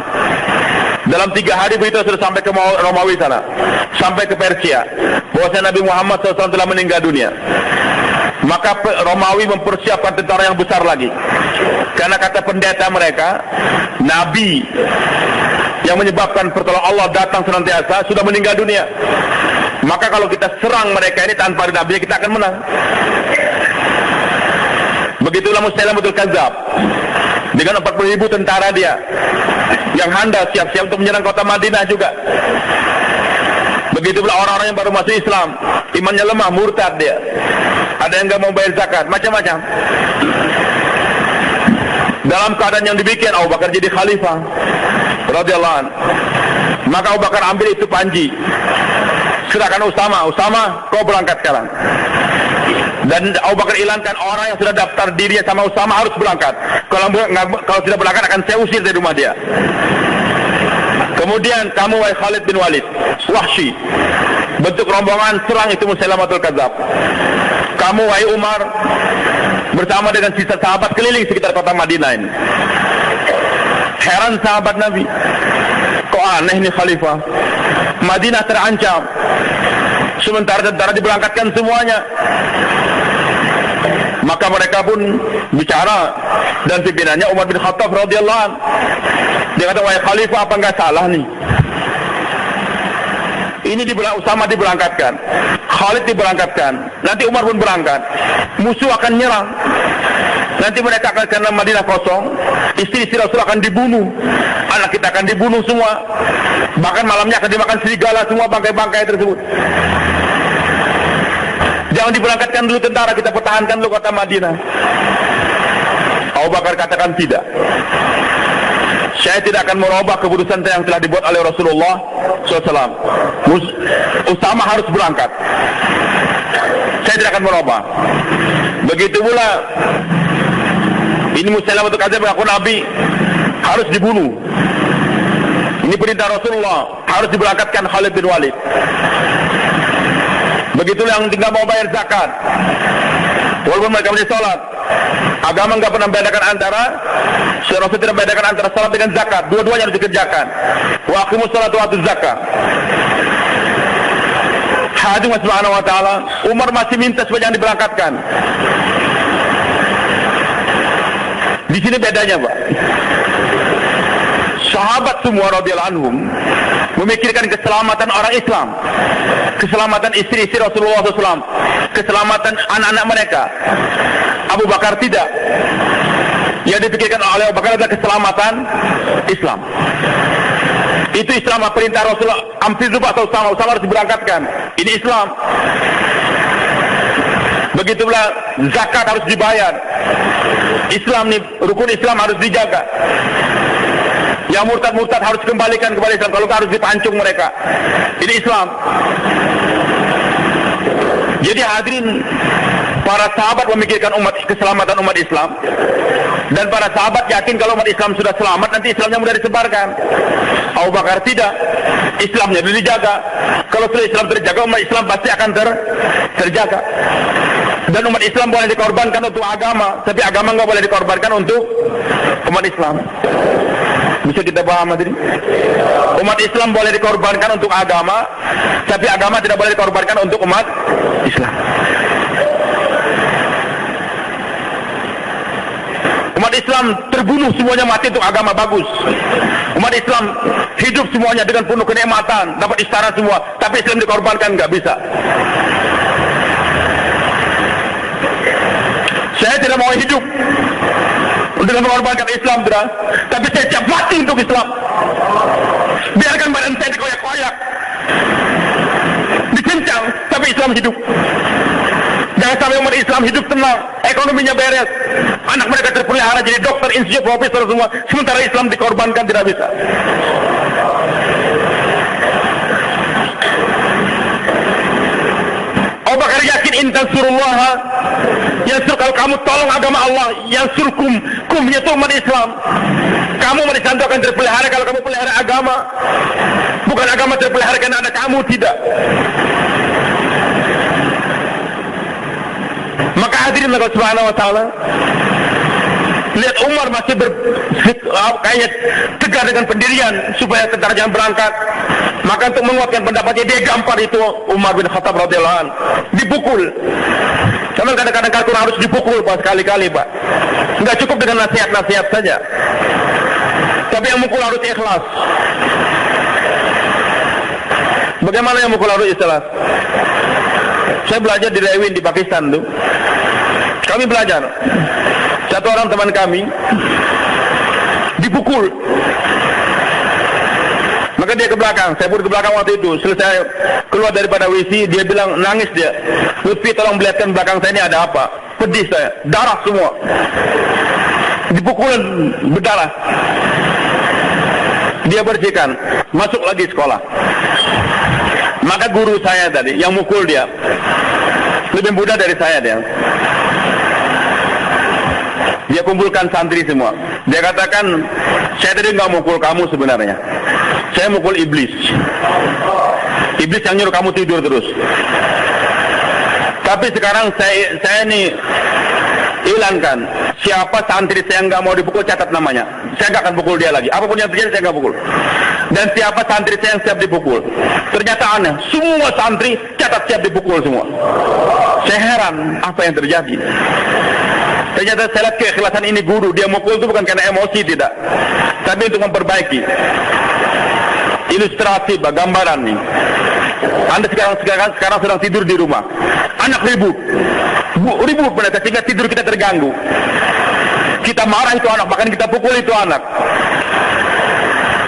Dalam 3 hari berita sudah sampai ke Romawi sana, sampai ke Persia, bahwasanya Nabi Muhammad SAW telah meninggal dunia. Maka Romawi mempersiapkan tentara yang besar lagi. Karena kata pendeta mereka, Nabi yang menyebabkan pertolongan Allah datang senantiasa sudah meninggal dunia. Maka kalau kita serang mereka ini tanpa ada Nabi, kita akan menang. Begitulah Musailamatul Kadzdzab dengan 40.000 tentara dia yang handal siap-siap untuk menyerang kota Madinah juga. Begitu pula orang-orang yang baru masuk Islam, imannya lemah, murtad dia. Ada yang enggak mau bayar zakat, macam-macam. Dalam keadaan yang demikian, Abu Bakar jadi khalifah radhiyallahu anhu. Maka Abu Bakar ambil itu panji, serahkan Usama, kau berangkat sekarang. Dan Abu Bakar ilangkan orang yang sudah daftar dirinya sama Usama harus berangkat. Kalau tidak berangkat akan saya usir dari rumah dia. Kemudian kamu wahai Khalid bin Walid, Wahsy, bentuk rombongan serang itu Musailamatul Kadzdzab. Kamu wahai Umar, bersama dengan sisa sahabat keliling sekitar kota Madinah ini. Heran sahabat Nabi, kok kok aneh nih khalifah, Madinah terancam, sementara tentara diberangkatkan semuanya. Maka mereka pun bicara, dan pimpinannya Umar bin Khattab radhiyallahu anhu. Dia kata, wahai khalifah, apa enggak salah nih? Ini Usama diberangkatkan, Khalid diberangkatkan, nanti Umar pun berangkat, musuh akan nyerang, nanti mereka akan karena Madinah kosong, istri-istri Rasul akan dibunuh, anak kita akan dibunuh semua, bahkan malamnya akan dimakan serigala semua bangkai-bangkai tersebut. Jangan diberangkatkan dulu tentara, kita pertahankan dulu kota Madinah. Abu Bakar katakan tidak. Saya tidak akan merubah keputusan yang telah dibuat oleh Rasulullah SAW. Usama harus berangkat. Saya tidak akan merubah. Begitu pula ini Musailamah Kadzdzab mengaku Nabi, harus dibunuh. Ini perintah Rasulullah, harus diberangkatkan Khalid bin Walid. Begitulah yang tinggal mau bayar zakat, walaupun mereka punya sholat. Agama enggak pernah membedakan antara, Rasul tidak membedakan antara sholat dengan zakat. Dua-duanya harus dikerjakan. Wa aqimus sholata wa atuz zakat. Hadirin subhanahu wa ta'ala, Umar masih minta supaya jangan diberangkatkan. Di sini bedanya, Pak. Sahabat semua radhiyallahu anhum memikirkan keselamatan orang Islam, keselamatan istri-istri Rasulullah SAW, keselamatan anak-anak mereka. Abu Bakar tidak. Yang dipikirkan oleh Abu Bakar adalah keselamatan Islam. Itu Islam, perintah Rasulullah, amfizu atau Usama harus diberangkatkan. Ini Islam. Begitu pula zakat harus dibayar. Islam nih, rukun Islam harus dijaga. Yang murtad-murtad harus kembalikan kepada Islam, kalau harus dipancung mereka. Ini Islam. Jadi hadirin, para sahabat memikirkan keselamatan umat Islam, dan para sahabat yakin kalau umat Islam sudah selamat, nanti Islamnya mudah disebarkan. Abu Bakar tidak, Islamnya dijaga. Kalau sudah Islam terjaga, umat Islam pasti akan terjaga. Dan umat Islam boleh dikorbankan untuk agama, tapi agama nggak boleh dikorbankan untuk umat Islam. Bisa kita paham hadirin? Umat Islam boleh dikorbankan untuk agama, tapi agama tidak boleh dikorbankan untuk umat Islam. Umat Islam terbunuh semuanya mati untuk agama, bagus. Umat Islam hidup semuanya dengan penuh kenikmatan, dapat istana semua, tapi Islam dikorbankan, nggak bisa. Saya tidak mau hidup dengan mengorbankan Islam, tapi saya siap mati untuk Islam. Biarkan badan saya dikoyak-koyak, dicincang, tapi Islam hidup. Jangan sampai umat Islam hidup tenang, ekonominya beres, anak mereka terpelihara jadi dokter, insinyur, profesor semua, sementara Islam dikorbankan, tidak bisa. Abu Bakar yakin intansurullah yansur, kalau kamu tolong agama Allah, yansurkum, kumnya itu umat Islam. Kamu umat Islam itu akan terpelihara kalau kamu pelihara agama. Bukan agama terpelihara karena anak kamu, tidak. Maka hadirin Allah Subhanahu wa taala, lihat Umar masih kayaknya tegar dengan pendirian supaya tentara jangan berangkat. Maka untuk menguatkan pendapatnya, dia gampar itu Umar bin Khattab radhiyallahu anhu, dipukul. Karena kadang-kadang kalkun harus dipukul, Pak, sekali-kali, Pak. Enggak cukup dengan nasihat-nasihat saja, tapi yang mukul harus ikhlas. Bagaimana yang mukul harus ikhlas? Saya belajar di Lewin di Pakistan tuh. Kami belajar. Satu orang teman kami dipukul. Maka dia ke belakang, saya pun ke belakang waktu itu. Selesai keluar daripada WC, dia bilang, nangis dia. Lutfi, tolong melihatkan belakang saya ini ada apa. Pedih saya, darah semua. Dipukul berdarah. Dia bersihkan, masuk lagi sekolah. Maka guru saya tadi, yang mukul dia, lebih muda dari saya dia. Dia kumpulkan santri semua. Dia katakan, saya tadi nggak mukul kamu sebenarnya. Saya mukul iblis. Iblis yang nyuruh kamu tidur terus. Tapi sekarang saya ini hilangkan. Siapa santri saya nggak mau dipukul, catat namanya. Saya nggak akan pukul dia lagi. Apapun yang terjadi, saya nggak pukul. Dan siapa santri saya yang siap dipukul? Ternyata aneh, semua santri catat siap dipukul semua. Saya heran, apa yang terjadi? Ternyata saya lihat keikhlasan ini guru, dia mukul itu bukan karena emosi, tidak, tapi untuk memperbaiki. Ilustrasi, gambaran nih. Anda sekarang sedang tidur di rumah, anak ribut mereka sehingga tidur kita terganggu. Kita marah itu anak, bahkan kita pukul itu anak.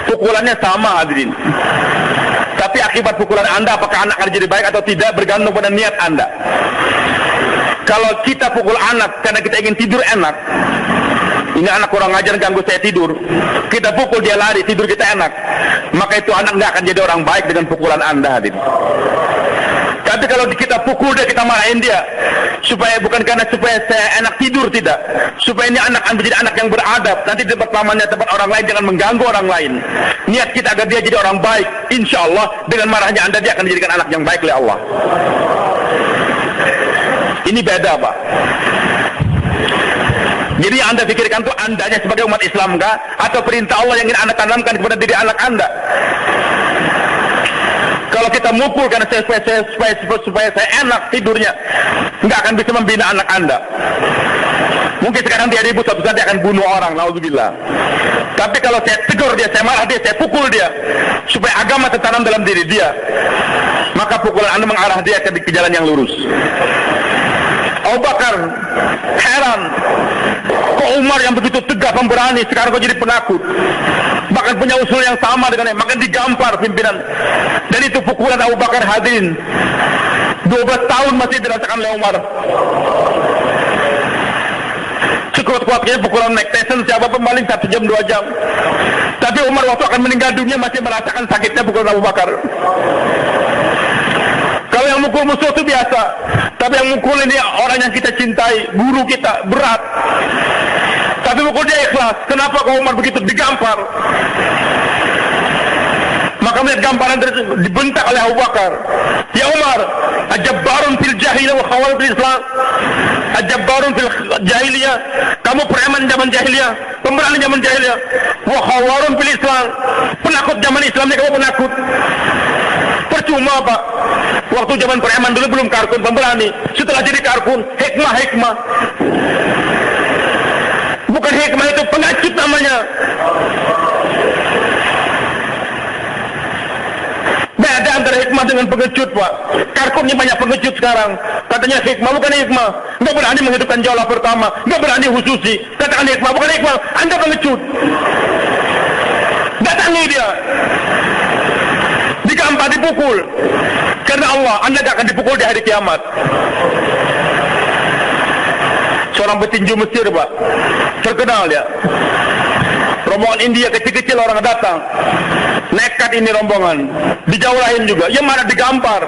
Pukulannya sama, hadirin. Tapi akibat pukulan Anda, apakah anak akan jadi baik atau tidak, bergantung pada niat Anda. Kalau kita pukul anak karena kita ingin tidur enak, ini anak kurang ajar ganggu saya tidur, kita pukul dia lari, tidur kita enak, maka itu anak nggak akan jadi orang baik dengan pukulan Anda, hadirin. Tapi kalau kita pukul dia, kita marahin dia, supaya bukan karena supaya saya enak tidur, tidak, supaya ini anak menjadi anak yang beradab, nanti di tempat pamannya, tempat orang lain, jangan mengganggu orang lain. Niat kita agar dia jadi orang baik, insya Allah dengan marahnya Anda dia akan dijadikan anak yang baik oleh Allah. Ini beda, Pak. Jadi yang Anda pikirkan itu Andanya sebagai umat Islam kah? Atau perintah Allah yang ingin Anda tanamkan kepada diri anak Anda? Kalau kita mukul karena supaya saya enak tidurnya, nggak akan bisa membina anak Anda. Mungkin sekarang dia ribut, suatu saat dia akan bunuh orang, naudzubillah. Tapi kalau saya tegur dia, saya marah dia, saya pukul dia, supaya agama tertanam dalam diri dia, maka pukulan Anda mengarah dia ke jalan yang lurus. Abu Bakar heran, kok Umar yang begitu tegas pemberani sekarang kok jadi penakut, bahkan punya usul yang sama dengannya, maka digampar pimpinan. Dan itu pukulan Abu Bakar, hadirin, 12 tahun masih dirasakan oleh Umar. Sekuat-kuatnya pukulan Mike Tyson siapa pemaling 1 jam 2 jam, tapi Umar waktu akan meninggal dunia masih merasakan sakitnya pukulan Abu Bakar. Kalau yang mukul musuh itu biasa, tapi yang mukul ini orang yang kita cintai, guru kita, berat. Tapi mukul dia ikhlas. Kenapa kau Umar begitu digampar? Maka melihat gambaran tersebut dibentak oleh Abu Bakar. Ya Umar, ajabbarun fil jahiliyah wa khawal fil Islam. Ajabbarun fil jahiliyah, kamu preman zaman jahiliyah, pemberani zaman jahiliyah. Wa khawarun fil Islam, penakut zaman Islam ini kamu penakut. Percuma, Pak. Waktu zaman preman dulu belum karkun pemberani, setelah jadi karkun hikmah. Bukan hikmah, itu pengacut namanya. Beda antara hikmah dengan pengecut, Pak. Karkun ini banyak pengecut sekarang. Katanya hikmah, bukan hikmah. Nggak berani menghidupkan jaulah pertama, nggak berani khususi. Katakan hikmah, bukan hikmah. Anda pengecut. Datangi dia, digampar, dipukul. Karena Allah, Anda tidak akan dipukul di hari kiamat. Seorang petinju Mesir, Pak, terkenal dia. Rombongan India kecil-kecil orang datang, nekat ini rombongan, dijauhlain juga, ya mana digampar,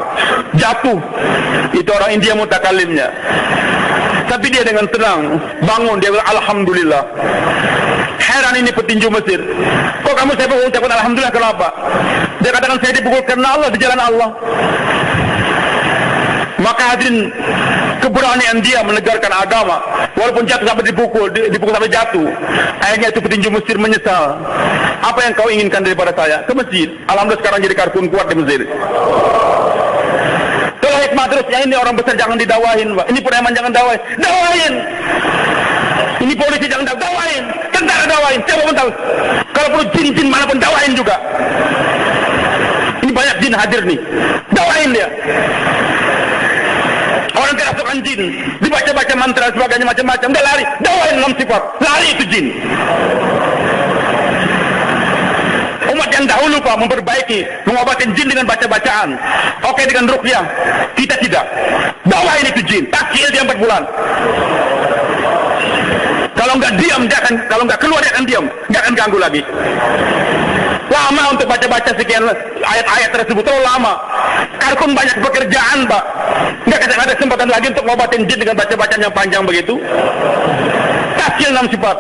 jatuh. Itu orang India mutakalimnya. Tapi dia dengan tenang bangun, dia bilang alhamdulillah. Heran ini petinju Mesir, kok kamu saya mengucapkan alhamdulillah, kenapa? Dia katakan saya dipukul karena Allah, di jalan Allah. Maka hadirin, keberanian dia menegarkan agama, walaupun jatuh sampai dipukul sampai jatuh. Akhirnya itu petinju Mesir menyesal. Apa yang kau inginkan daripada saya? Ke masjid. Alhamdulillah sekarang jadi karkun kuat di Mesir. Kalau hikmah terusnya ini orang besar jangan didakwahin, Pak. Ini preman jangan dakwahin. Ini polisi jangan dakwahin. Tentara dakwahin. Siapa pun tahu. Kalau perlu jin manapun dakwahin juga. Ini banyak jin hadir nih. Dakwahin dia. Orang kerasukan jin, dibaca-baca mantra sebagainya macam-macam, dia lari, dakwahin 6 sifat, lari itu jin. Umat yang dahulu, Pak, memperbaiki, mengobatin jin dengan baca-bacaan. Oke, dengan ruqyah, kita tidak. Dakwahin itu jin, takhil dia 4 bulan. Kalau nggak diam dia akan, kalau nggak keluar dia akan diam, nggak akan ganggu lagi. Lama untuk baca-baca sekian ayat-ayat tersebut, terlalu lama. Karkun banyak pekerjaan, Pak. Nggak ada kesempatan lagi untuk ngobatin jin dengan baca-bacaan yang panjang begitu. Takhil 6 sifat.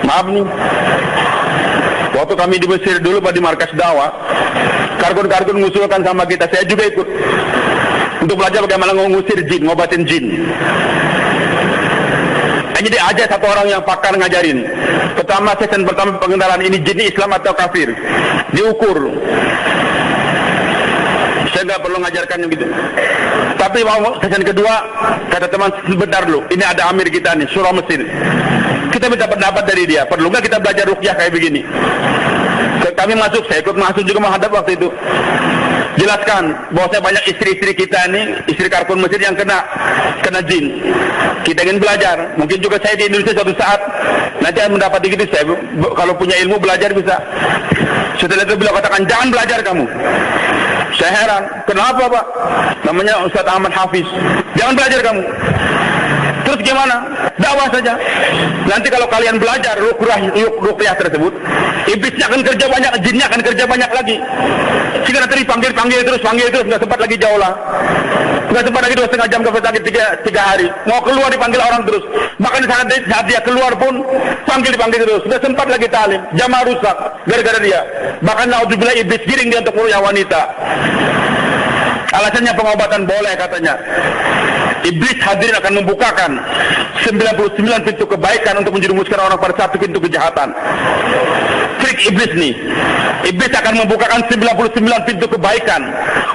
Maaf nih, waktu kami di Mesir dulu, Pak, di markas dakwah, karkun mengusulkan sama kita, saya juga ikut untuk belajar bagaimana mengusir jin, ngobatin jin. Hanya dia aja satu orang yang pakar ngajarin. Pertama, sesi pertama pengenalan ini jin Islam atau kafir. Diukur. Saya nggak perlu ngajarkan gitu. Tapi mau sesi kedua, kata teman, sebentar dulu. Ini ada amir kita nih, surah Mesir. Kita minta pendapat dari dia. Perlu nggak kita belajar ruqyah kayak begini? Kami masuk, saya ikut masuk juga menghadap waktu itu. Jelaskan bahwa banyak istri-istri kita ini, istri kartun Mesir yang kena jin. Kita ingin belajar. Mungkin juga saya di Indonesia suatu saat nanti akan mendapati gitu. Saya kalau punya ilmu belajar bisa. Setelah itu beliau katakan, jangan belajar kamu. Saya heran, kenapa Pak? Namanya Ustaz Ahmad Hafiz. Jangan belajar kamu. Terus gimana? Dakwah saja. Nanti kalau kalian belajar ruqyah tersebut, iblisnya akan kerja banyak, jinnya akan kerja banyak lagi. Sehingga nanti panggil terus, nggak sempat lagi jauh lah. Nggak sempat lagi 2,5 jam ke sakit 3 hari. Mau keluar dipanggil orang terus. Bahkan saat dia keluar pun dipanggil terus. Nggak sempat lagi talim. Jamaah rusak gara-gara dia. Bahkan naudzubillah iblis giring dia untuk ruqyah wanita. Alasannya pengobatan boleh katanya. Iblis hadirin akan membukakan 99 pintu kebaikan untuk menjerumuskan orang pada satu pintu kejahatan. Trik iblis nih. Iblis akan membukakan 99 pintu kebaikan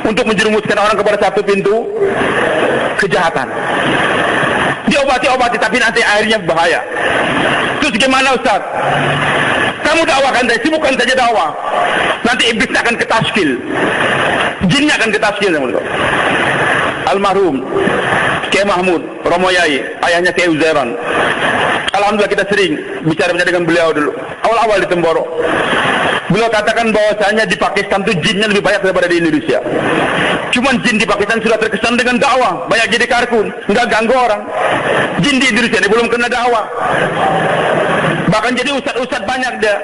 untuk menjerumuskan orang kepada satu pintu kejahatan. Diobati tapi nanti akhirnya bahaya. Terus gimana Ustaz? Kamu dakwakan saja, sibukkan saja dakwah. Nanti iblis akan ketaskil. Jinnya akan ketaskil. Almarhum Kiai Mahmud Romo Yai, ayahnya Kiai Uzairan. Alhamdulillah kita sering bicara dengan beliau dulu. Awal-awal di Temboro. Beliau katakan bahwasanya di Pakistan itu jinnya lebih banyak daripada di Indonesia. Cuman jin di Pakistan sudah terkesan dengan dakwah, banyak jadi karkun, nggak ganggu orang. Jin di Indonesia ini belum kena dakwah. Bahkan jadi ustad banyak dia.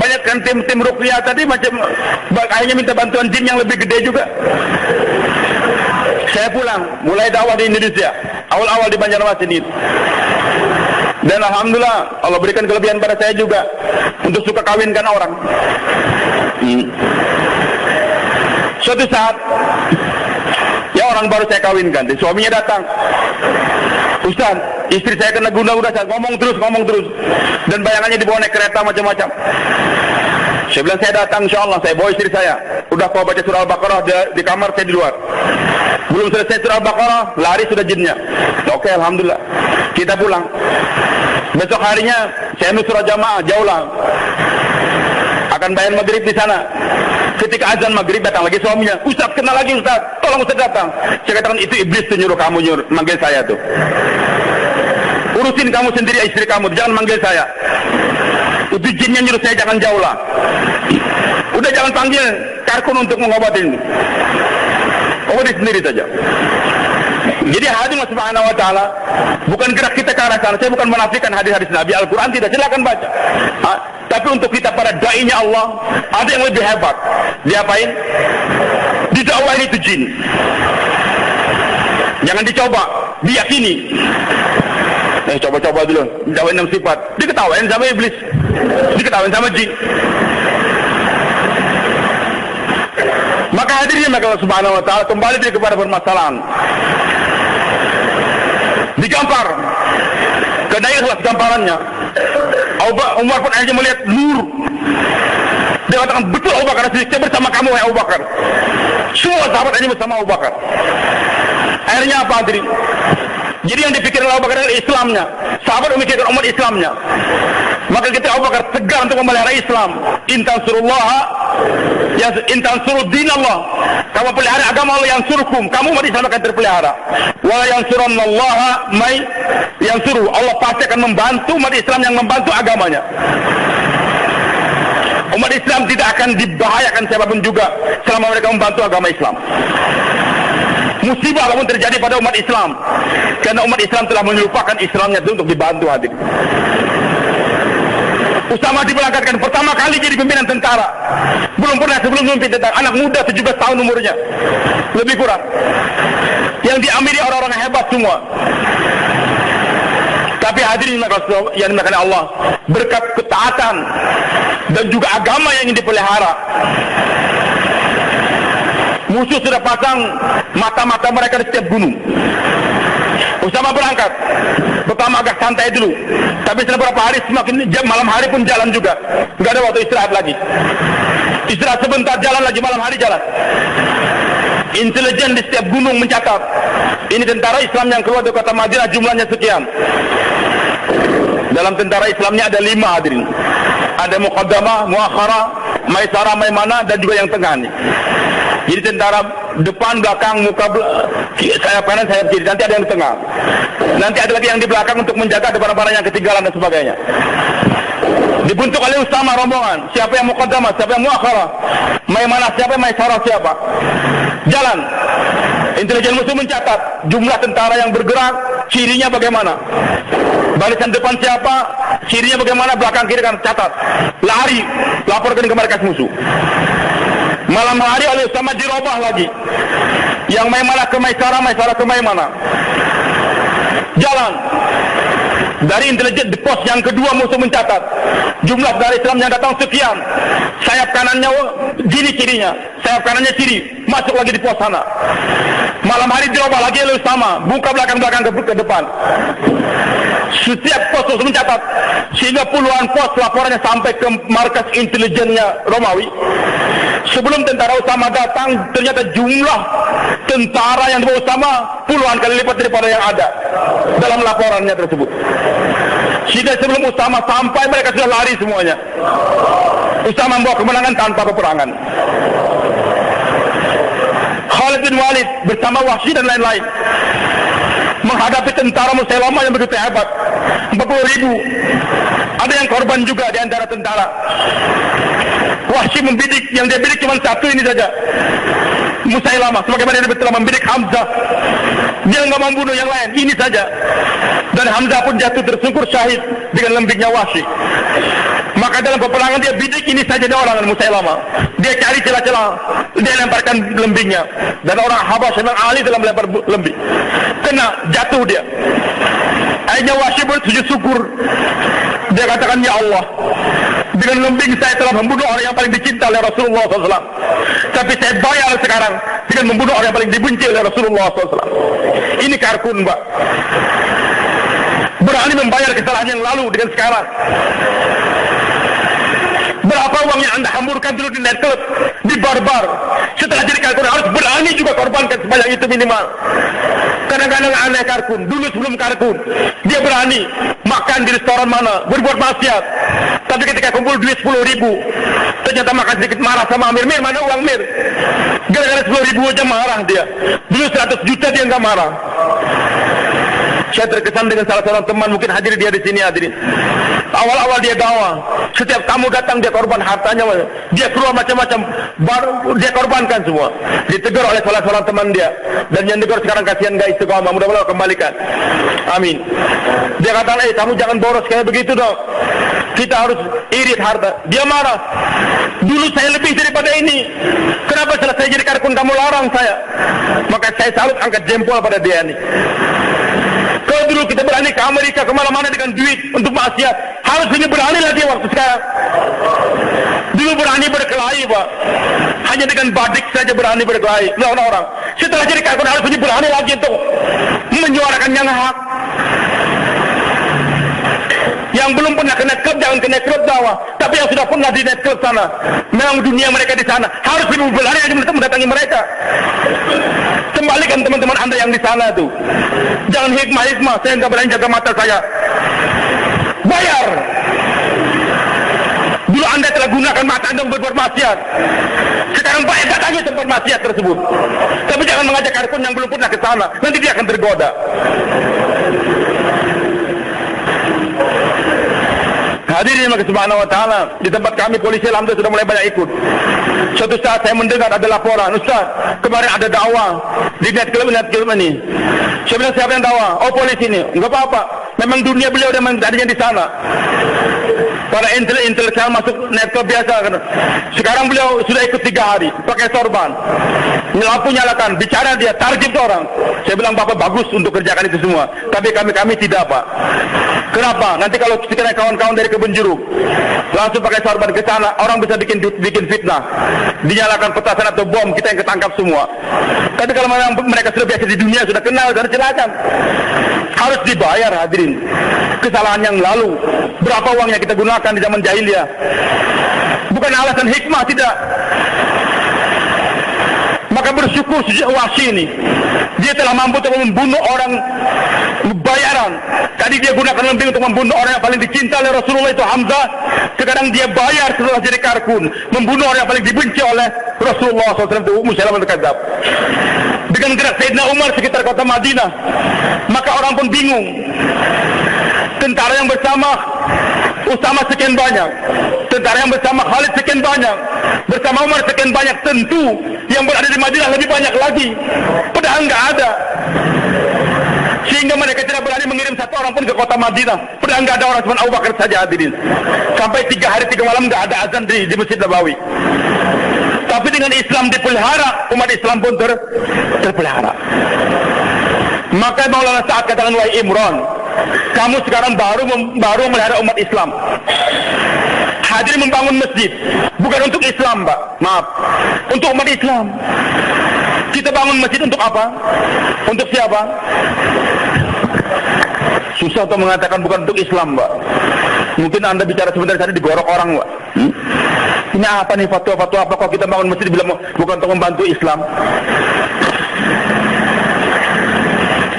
Banyak kan tim ruqyah tadi macam akhirnya minta bantuan jin yang lebih gede juga. Saya pulang, mulai dakwah di Indonesia. Awal-awal di Banjarmasin itu. Dan alhamdulillah Allah berikan kelebihan pada saya juga untuk suka kawinkan orang. Suatu saat ya orang baru saya kawinkan, suaminya datang. Ustaz, istri saya kena guna udah ngomong terus dan bayangannya dibawa naik kereta macam-macam. Saya bilang saya datang insyaallah, saya bawa istri saya. Udah kau baca surah Al-Baqarah di kamar, saya di luar. Belum selesai surah Al-Baqarah, lari sudah jinnya. Oke, alhamdulillah. Kita pulang. Besok harinya saya nusrah jamaah jauh lah. Akan bayar maghrib di sana. Ketika azan maghrib datang lagi suaminya. Ustaz, kenal lagi Ustaz. Tolong Ustaz datang. Saya katakan itu iblis tuh nyuruh kamu manggil saya tuh. Urusin kamu sendiri istri kamu, jangan manggil saya. Itu jinnya nyuruh saya jangan jauh lah. Udah jangan panggil karkun untuk mengobatin. Obati sendiri saja. Jadi hadis Subhanahu wa taala bukan gerak kita ke arah sana. Saya bukan menafikan hadis-hadis Nabi, Al-Qur'an tidak, silakan baca. Tapi untuk kita para dai-nya Allah, ada yang lebih hebat. Diapain? Didakwain itu jin. Jangan dicoba, diyakini. Coba-coba dulu, dakwain 6 sifat. Diketawain sama iblis. Diketawain sama jin. Maka hadirin Allah Subhanahu wa taala kembali kepada permasalahan. Digampar. Karena ikhlas gamparannya. Umar pun akhirnya melihat nur. Dia katakan, betul Abu Bakar, saya bersama kamu ya Abu Bakar. Semua sahabat ini bersama Abu Bakar. Akhirnya apa hadirin? Jadi yang dipikirkan Abu Bakar adalah Islamnya. Sahabat memikirkan umat Islamnya. Maka kita Abu Bakar tegar untuk memelihara Islam. Intan suruh din Allah. Kamu pelihara agama Allah yang surkum. Kamu umat Islam akan terpelihara. Wa yansurannallaha may yansuru. Allah pasti akan membantu umat Islam yang membantu agamanya. Umat Islam tidak akan dibahayakan siapapun juga selama mereka membantu agama Islam. Musibah apapun terjadi pada umat Islam, karena umat Islam telah melupakan Islamnya itu untuk dibantu hadir. Usama diberangkatkan pertama kali jadi pimpinan tentara. Belum pernah sebelum memimpin tentara. Anak muda 17 tahun umurnya, lebih kurang. Yang diamiri orang-orang hebat semua. Tapi hadirin yang dimakan Allah, berkat ketaatan dan juga agama yang ingin dipelihara, musuh sudah pasang mata-mata mereka di setiap gunung Usama berangkat. Pertama agak santai dulu, tapi setelah beberapa hari semakin malam hari pun jalan juga. Nggak ada waktu istirahat lagi. Istirahat sebentar, jalan lagi, malam hari jalan. Intelijen di setiap gunung mencatat, ini tentara Islam yang keluar dari kota Madinah jumlahnya sekian. Dalam tentara Islamnya ada 5 hadirin. Ada Muqaddamah, Muakhara, Maisarah, Maimanah, dan juga yang tengah nih. Jadi tentara depan, belakang, muka, sayap kanan, sayap kiri. Nanti ada yang di tengah. Nanti ada lagi yang di belakang untuk menjaga ada barang-barang yang ketinggalan dan sebagainya. Dibentuk oleh Usama rombongan. Siapa yang Muqaddamah, siapa yang Muakhara, Maimanah siapa, Maisarah siapa. Jalan. Intelijen musuh mencatat jumlah tentara yang bergerak, cirinya bagaimana. Barisan depan siapa, cirinya bagaimana, belakang kiri kan catat. Lari, laporkan ke markas musuh. Malam hari oleh Usama dirubah lagi. Yang Maimanah ke Maisarah, Maisarah ke Maimanah. Jalan. Dari intelijen di pos yang kedua musuh mencatat jumlah dari Islam yang datang sekian. Sayap kanannya gini cirinya, sayap kanannya ciri, masuk lagi di pos sana. Malam hari dirubah lagi oleh Usama, buka belakang-belakang ke depan. Setiap pos musuh mencatat, sehingga puluhan pos laporannya sampai ke markas intelijennya Romawi. Sebelum tentara Usama datang, ternyata jumlah tentara yang dibawa Usama puluhan kali lipat daripada yang ada dalam laporannya tersebut. Sehingga sebelum Usama sampai, mereka sudah lari semuanya. Usama membawa kemenangan tanpa peperangan. Khalid bin Walid bersama Wahsy dan lain-lain menghadapi tentara Musailamah yang begitu hebat, 40.000. Ada yang korban juga di antara tentara. Wahsy membidik, yang dia bidik cuma satu ini saja, Musailamah, sebagaimana dia telah membidik Hamzah. Dia nggak membunuh yang lain, ini saja. Dan Hamzah pun jatuh tersungkur syahid dengan lembiknya Wahsy. Maka dalam peperangan dia bidik ini saja dia orang Musailamah. Dia cari celah-celah, dia lemparkan lembiknya. Dan orang Habasyah memang ahli dalam melempar lembik. Kena, jatuh dia. Akhirnya Wahsy bersujud syukur. Dia katakan, ya Allah, dengan lembing saya telah membunuh orang yang paling dicinta oleh Rasulullah SAW. Tapi saya bayar sekarang dengan membunuh orang yang paling dibenci oleh Rasulullah SAW. Ini karkun, Mbak. Berani membayar kesalahan yang lalu dengan sekarang. Berapa uang yang Anda hamburkan dulu di nightclub, di bar-bar, setelah jadi karkun harus berani juga korbankan sebanyak itu minimal. Kadang-kadang aneh karkun, dulu sebelum karkun dia berani makan di restoran mana, berbuat maksiat. Tapi ketika kumpul duit 10.000, ternyata makan sedikit marah sama Amir. Mir, mana uang Mir? Gara-gara 10.000 aja marah dia. Dulu 100 juta dia nggak marah. Saya terkesan dengan salah seorang teman, mungkin hadir dia di sini hadirin. Awal-awal dia dakwah, setiap tamu datang dia korban hartanya, dia keluar macam-macam, baru dia korbankan semua. Ditegur oleh salah seorang teman dia, dan yang ditegur sekarang kasihan gak istiqomah, mudah-mudahan kembalikan. Amin. Dia kata, kamu jangan boros kayak begitu dong. Kita harus irit harta. Dia marah. Dulu saya lebih daripada ini. Kenapa setelah saya jadi karkun kamu larang saya? Maka saya salut, angkat jempol pada dia nih. Kalau dulu kita berani ke Amerika kemana-mana dengan duit untuk maksiat, harus ini berani lagi waktu sekarang. Dulu berani berkelahi, Pak. Hanya dengan badik saja berani berkelahi. Orang-orang setelah jadi karkun harus ini berani lagi untuk menyuarakan yang hak. Yang belum pernah ke nightclub jangan ke nightclub dakwah, tapi yang sudah pernah di nightclub sana, memang dunia mereka di sana, harus lebih berlari aja mendatangi mereka. Kembalikan teman-teman Anda yang di sana tuh. Jangan hikmah-hikmah, saya nggak berani jaga mata saya. Bayar. Dulu Anda telah gunakan mata Anda untuk berbuat maksiat. Sekarang bayar datangi tempat maksiat tersebut. Tapi jangan mengajak karkun yang belum pernah ke sana, nanti dia akan tergoda. Hadirin yang subhanahu wa ta'ala, di tempat kami polisi alhamdulillah sudah mulai banyak ikut. Suatu saat saya mendengar ada laporan, Ustaz, kemarin ada dakwah di nightclub ini. Saya bilang, siapa yang dakwah? Oh, polisi ini. Enggak apa-apa, memang dunia beliau ada tadinya di sana. Para intelektual masuk network biasa kan. Sekarang beliau sudah ikut 3 hari pakai sorban. Lampu nyalakan, bicara dia, target orang. Saya bilang Bapak bagus untuk kerjakan itu semua. Tapi kami tidak Pak. Kenapa? Nanti kalau sekiranya kawan-kawan dari kebun jeruk langsung pakai sorban ke sana, orang bisa bikin fitnah. Dinyalakan petasan atau bom, kita yang ketangkap semua. Tapi kalau mereka sudah biasa di dunia, sudah kenal, sudah silakan. Harus dibayar hadirin. Kesalahan yang lalu, berapa uang yang kita gunakan di zaman jahiliyah. Bukan alasan hikmah, tidak. Maka bersyukur sejak Wahsy ini, dia telah mampu untuk membunuh orang bayaran. Tadi dia gunakan lembing untuk membunuh orang yang paling dicinta oleh Rasulullah, itu Hamzah. Sekarang dia bayar setelah jadi karkun, membunuh orang yang paling dibenci oleh Rasulullah SAW, itu Musailamah al-Kadzdzab. Dengan gerak Sayyidina Umar sekitar kota Madinah, maka orang pun bingung. Tentara yang bersama Usama sekian banyak, tentara yang bersama Khalid sekian banyak, bersama Umar sekian banyak, tentu yang berada di Madinah lebih banyak lagi. Padahal enggak ada. Sehingga mereka tidak berani mengirim satu orang pun ke kota Madinah. Padahal enggak ada orang, cuma Abu Bakar saja hadirin. Sampai 3 hari 3 malam enggak ada azan di Masjid Nabawi. Tapi dengan Islam dipelihara, umat Islam pun terpelihara. Maka Maulana Sa'ad katakan, wahai Imran, kamu sekarang baru melihara umat Islam. Hadir membangun masjid, bukan untuk Islam, Pak. Maaf, untuk umat Islam. Kita bangun masjid untuk apa? Untuk siapa? Susah untuk mengatakan bukan untuk Islam, Pak. Mungkin Anda bicara sebentar tadi digorok orang, Pak. Ini apa nih, fatwa-fatwa apa kok kita bangun masjid bilang bukan untuk membantu Islam?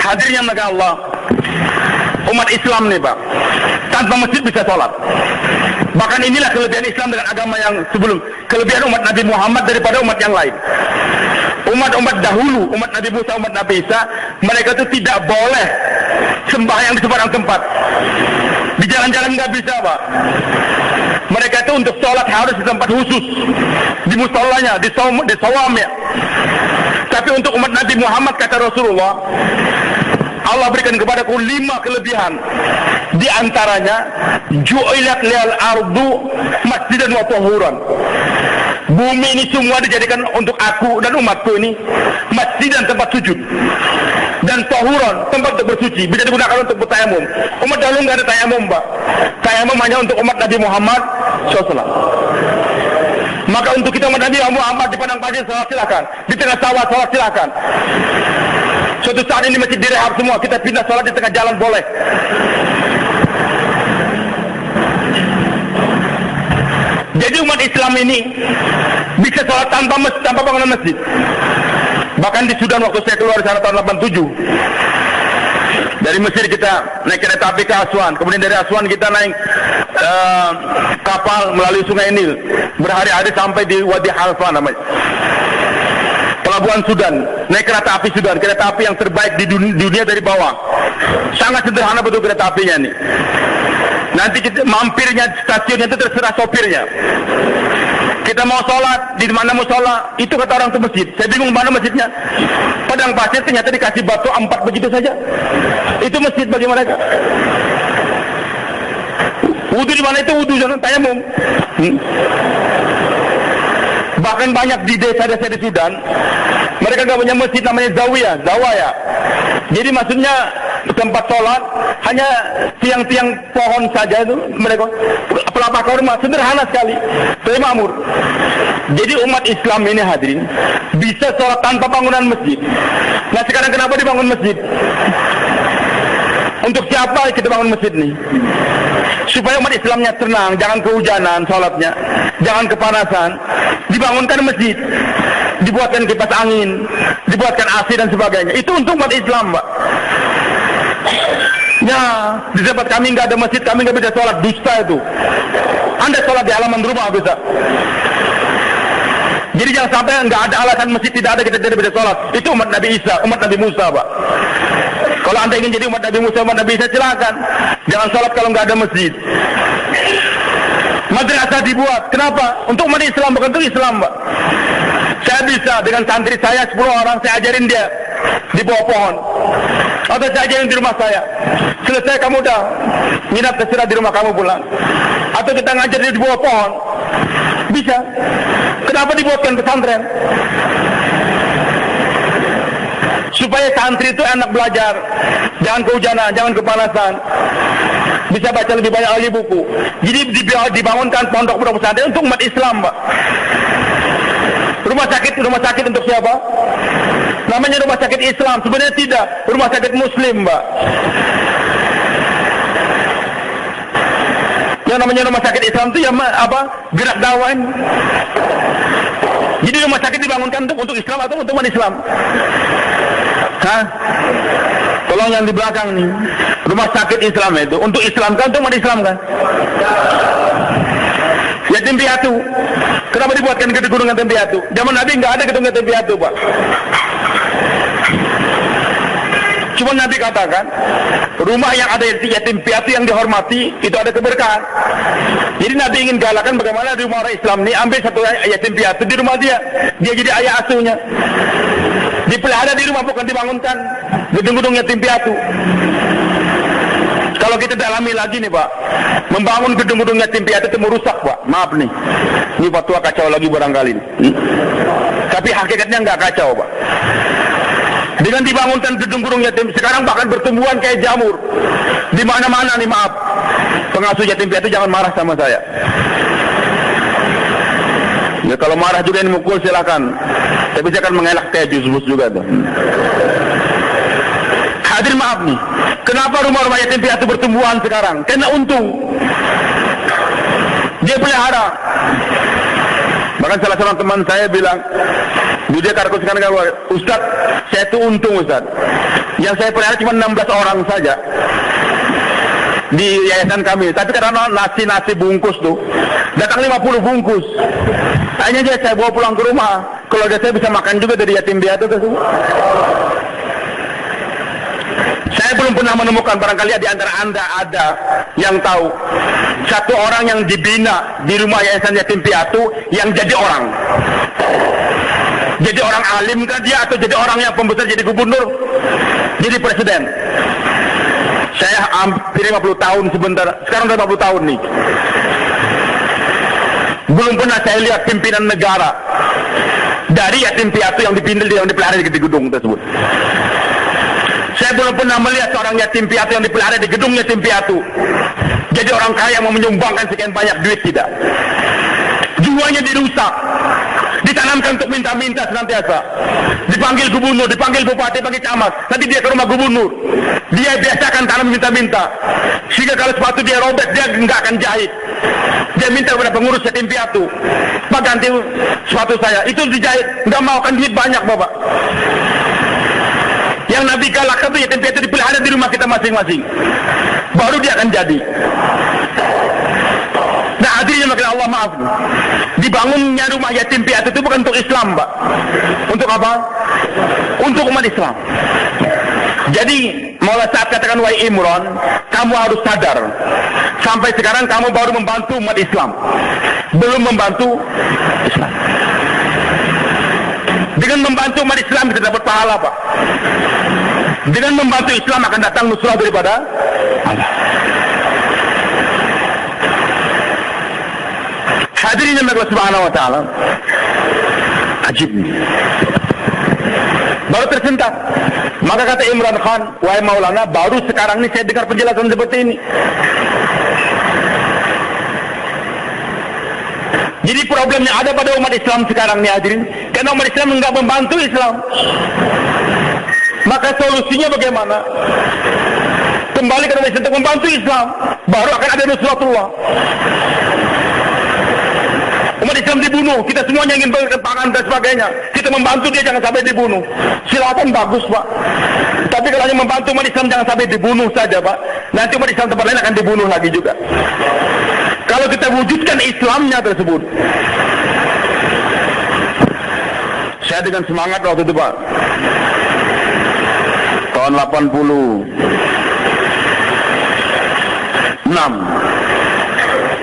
Hadirnya negara Allah, umat Islam nih Pak, tanpa masjid bisa sholat. Bahkan inilah kelebihan Islam dengan agama yang sebelum, kelebihan umat Nabi Muhammad daripada umat yang lain. Umat-umat dahulu, umat Nabi Musa, umat Nabi Isa, mereka itu tidak boleh sembahyang di sembarang tempat. Di jalan-jalan nggak bisa Pak. Mereka itu untuk sholat harus di tempat khusus, di musholanya, di sawamnya. Tapi untuk umat Nabi Muhammad, kata Rasulullah, Allah berikan kepadaku 5 kelebihan. Di antaranya, ju'ilat liyal ardu masjidan wa tahuran. Bumi ini semua dijadikan untuk aku dan umatku ini masjid dan tempat sujud. Dan tahuran, tempat untuk bersuci, bisa digunakan untuk bertayamum. Umat dahulu nggak ada tayamum, Pak. Tayamum hanya untuk umat Nabi Muhammad SAW. Maka untuk kita umat Nabi Muhammad di padang pasir sholat silakan, di tengah sawah sholat silakan. Suatu saat ini masjid direhab semua, kita pindah sholat di tengah jalan boleh. Jadi umat Islam ini bisa sholat tanpa bangunan masjid. Bahkan di Sudan waktu saya keluar sana tahun 87, dari Mesir kita naik kereta api ke Aswan, kemudian dari Aswan kita naik kapal melalui Sungai Nil, berhari-hari sampai di Wadi Halfa namanya, pelabuhan Sudan. Naik kereta api Sudan, kereta api yang terbaik di dunia dari bawah. Sangat sederhana betul kereta apinya nih. Nanti kita mampirnya stasiunnya itu terserah sopirnya. Kita mau sholat, di mana mau sholat, itu kata orang itu masjid. Saya bingung mana masjidnya. Padang pasir ternyata dikasih batu 4 begitu saja. Itu masjid bagi mereka. Wudu di mana itu wudu, jangan tayamum. Bahkan banyak di desa-desa di Sudan, mereka nggak punya masjid, namanya zawaya. Jadi maksudnya tempat sholat hanya tiang-tiang pohon saja itu, mereka pelapa kurma, sederhana sekali, tapi makmur. Jadi umat Islam ini hadirin bisa sholat tanpa bangunan masjid. Nah sekarang kenapa dibangun masjid? Untuk siapa kita bangun masjid nih? Supaya umat Islamnya tenang, jangan kehujanan sholatnya, jangan kepanasan. Dibangunkan masjid, dibuatkan kipas angin, dibuatkan AC dan sebagainya. Itu untuk umat Islam, Pak. Ya, di tempat kami nggak ada masjid, kami nggak bisa sholat, dusta itu. Anda sholat di halaman rumah bisa. Jadi jangan sampai nggak ada alasan masjid tidak ada, kita tidak bisa sholat. Itu umat Nabi Isa, umat Nabi Musa, Pak. Kalau Anda ingin jadi umat Nabi Musa, umat Nabi Isa, silakan. Jangan sholat kalau nggak ada masjid. Madrasah dibuat, kenapa? Untuk umat Islam, bukan untuk Islam, Pak. Saya bisa dengan santri saya 10 orang, saya ajarin dia di bawah pohon, atau saya ajarin di rumah saya. Selesai kamu udah nginap, terserah di rumah kamu pulang. Atau kita ngajar di bawah pohon? Bisa. Kenapa dibuatkan pesantren? Supaya santri itu enak belajar, jangan kehujanan, jangan kepanasan, bisa baca lebih banyak lagi buku. Jadi dibangunkan pondok pesantren untuk umat Islam, Pak. Rumah sakit untuk siapa? Namanya rumah sakit Islam, sebenarnya tidak, rumah sakit Muslim, Pak. Yang namanya rumah sakit Islam itu ya apa? Gerak dakwah. Jadi rumah sakit dibangunkan untuk Islam atau untuk umat Islam? Hah? Tolong yang di belakang nih. Rumah sakit Islam itu untuk Islam kan, untuk umat Islam kan? Yatim piatu. Kenapa dibuatkan gedung yatim piatu? Zaman Nabi nggak ada gedung yatim piatu, Pak. Cuma Nabi katakan, rumah yang ada yatim piatu yang dihormati, itu ada keberkahan. Jadi Nabi ingin galakan bagaimana di rumah orang Islam ini ambil satu yatim piatu di rumah dia jadi ayah asuhnya. Dipelihara di rumah, bukan dibangunkan gedung-gedung yatim piatu. Kalau kita dalami lagi nih, Pak, membangun gedung-gedung yatim piatu itu merusak, Pak. Maaf nih, ini fatwa kacau lagi barangkali. Tapi hakikatnya nggak kacau, Pak. Dengan dibangunkan gedung-gedung yatim, sekarang bahkan bertumbuhan kayak jamur di mana-mana nih, maaf. Pengasuh yatim piatu jangan marah sama saya. Ya kalau marah juga ini mukul silakan. Tapi saya akan mengelak kayak jus-bus juga tuh. Hadir maaf nih. Kenapa rumah-rumah yatim piatu bertumbuhan sekarang? Karena untung. Dia pelihara. Bahkan salah seorang teman saya bilang, dia karkus sekarang, Ustaz, saya itu untung Ustaz. Yang saya pelihara cuma 16 orang saja di yayasan kami. Tapi karena nasi bungkus tuh, datang 50 bungkus. Akhirnya saya bawa pulang ke rumah. Keluarga saya bisa makan juga dari yatim piatu tersebut. Saya belum pernah menemukan, barangkali di antara Anda ada yang tahu satu orang yang dibina di rumah yayasan yatim piatu yang jadi orang. Jadi orang alim kan dia, atau jadi orang yang pembesar, jadi gubernur, jadi presiden. Saya hampir 50 tahun sebentar, sekarang udah 50 tahun nih. Belum pernah saya lihat pimpinan negara dari yatim piatu yang dipelihara di gedung tersebut. Saya belum pernah melihat seorang yatim piatu yang dipelihara di gedung yatim piatu jadi orang kaya yang mau menyumbangkan sekian banyak duit, tidak. Jiwanya dirusak, ditanamkan untuk minta-minta senantiasa. Dipanggil gubernur, dipanggil bupati, dipanggil camat, nanti dia ke rumah gubernur, dia biasakan tanam minta-minta, sehingga kalau sepatu dia robek dia nggak akan jahit. Dia minta kepada pengurus yatim piatu, Pak ganti sepatu saya, itu dijahit, nggak mau, kan duit banyak Bapak. Yang Nabi galakkan itu yatim piatu dipelihara di rumah kita masing-masing, baru dia akan jadi. Nah hadirin makin Allah, maaf, dibangunnya rumah yatim piatu itu bukan untuk Islam, Pak. Untuk apa? Untuk umat Islam. Jadi mulai saat katakan wahai Imran, kamu harus sadar, sampai sekarang kamu baru membantu umat Islam, belum membantu Islam. Dengan membantu umat Islam kita dapat pahala, Pak. Dengan membantu Islam akan datang nusrah daripada Allah. Hadirin yang Allah Subhanahu wa taala. Ajib nih. Baru tersentak. Maka kata Imran Khan, wahai Maulana, baru sekarang ini saya dengar penjelasan seperti ini. Jadi problemnya ada pada umat Islam sekarang nih hadirin, karena umat Islam enggak membantu Islam. Maka solusinya bagaimana? Kembali ke umat Islam untuk membantu Islam, baru akan ada Nusratullah. Umat Islam dibunuh, kita semuanya ingin berpangan dan sebagainya, kita membantu dia jangan sampai dibunuh, silakan, bagus Pak. Tapi kalau hanya membantu umat Islam jangan sampai dibunuh saja Pak, nanti umat Islam tempat lain akan dibunuh lagi juga. Kalau kita wujudkan Islamnya tersebut. Saya dengan semangat waktu itu Pak, tahun 86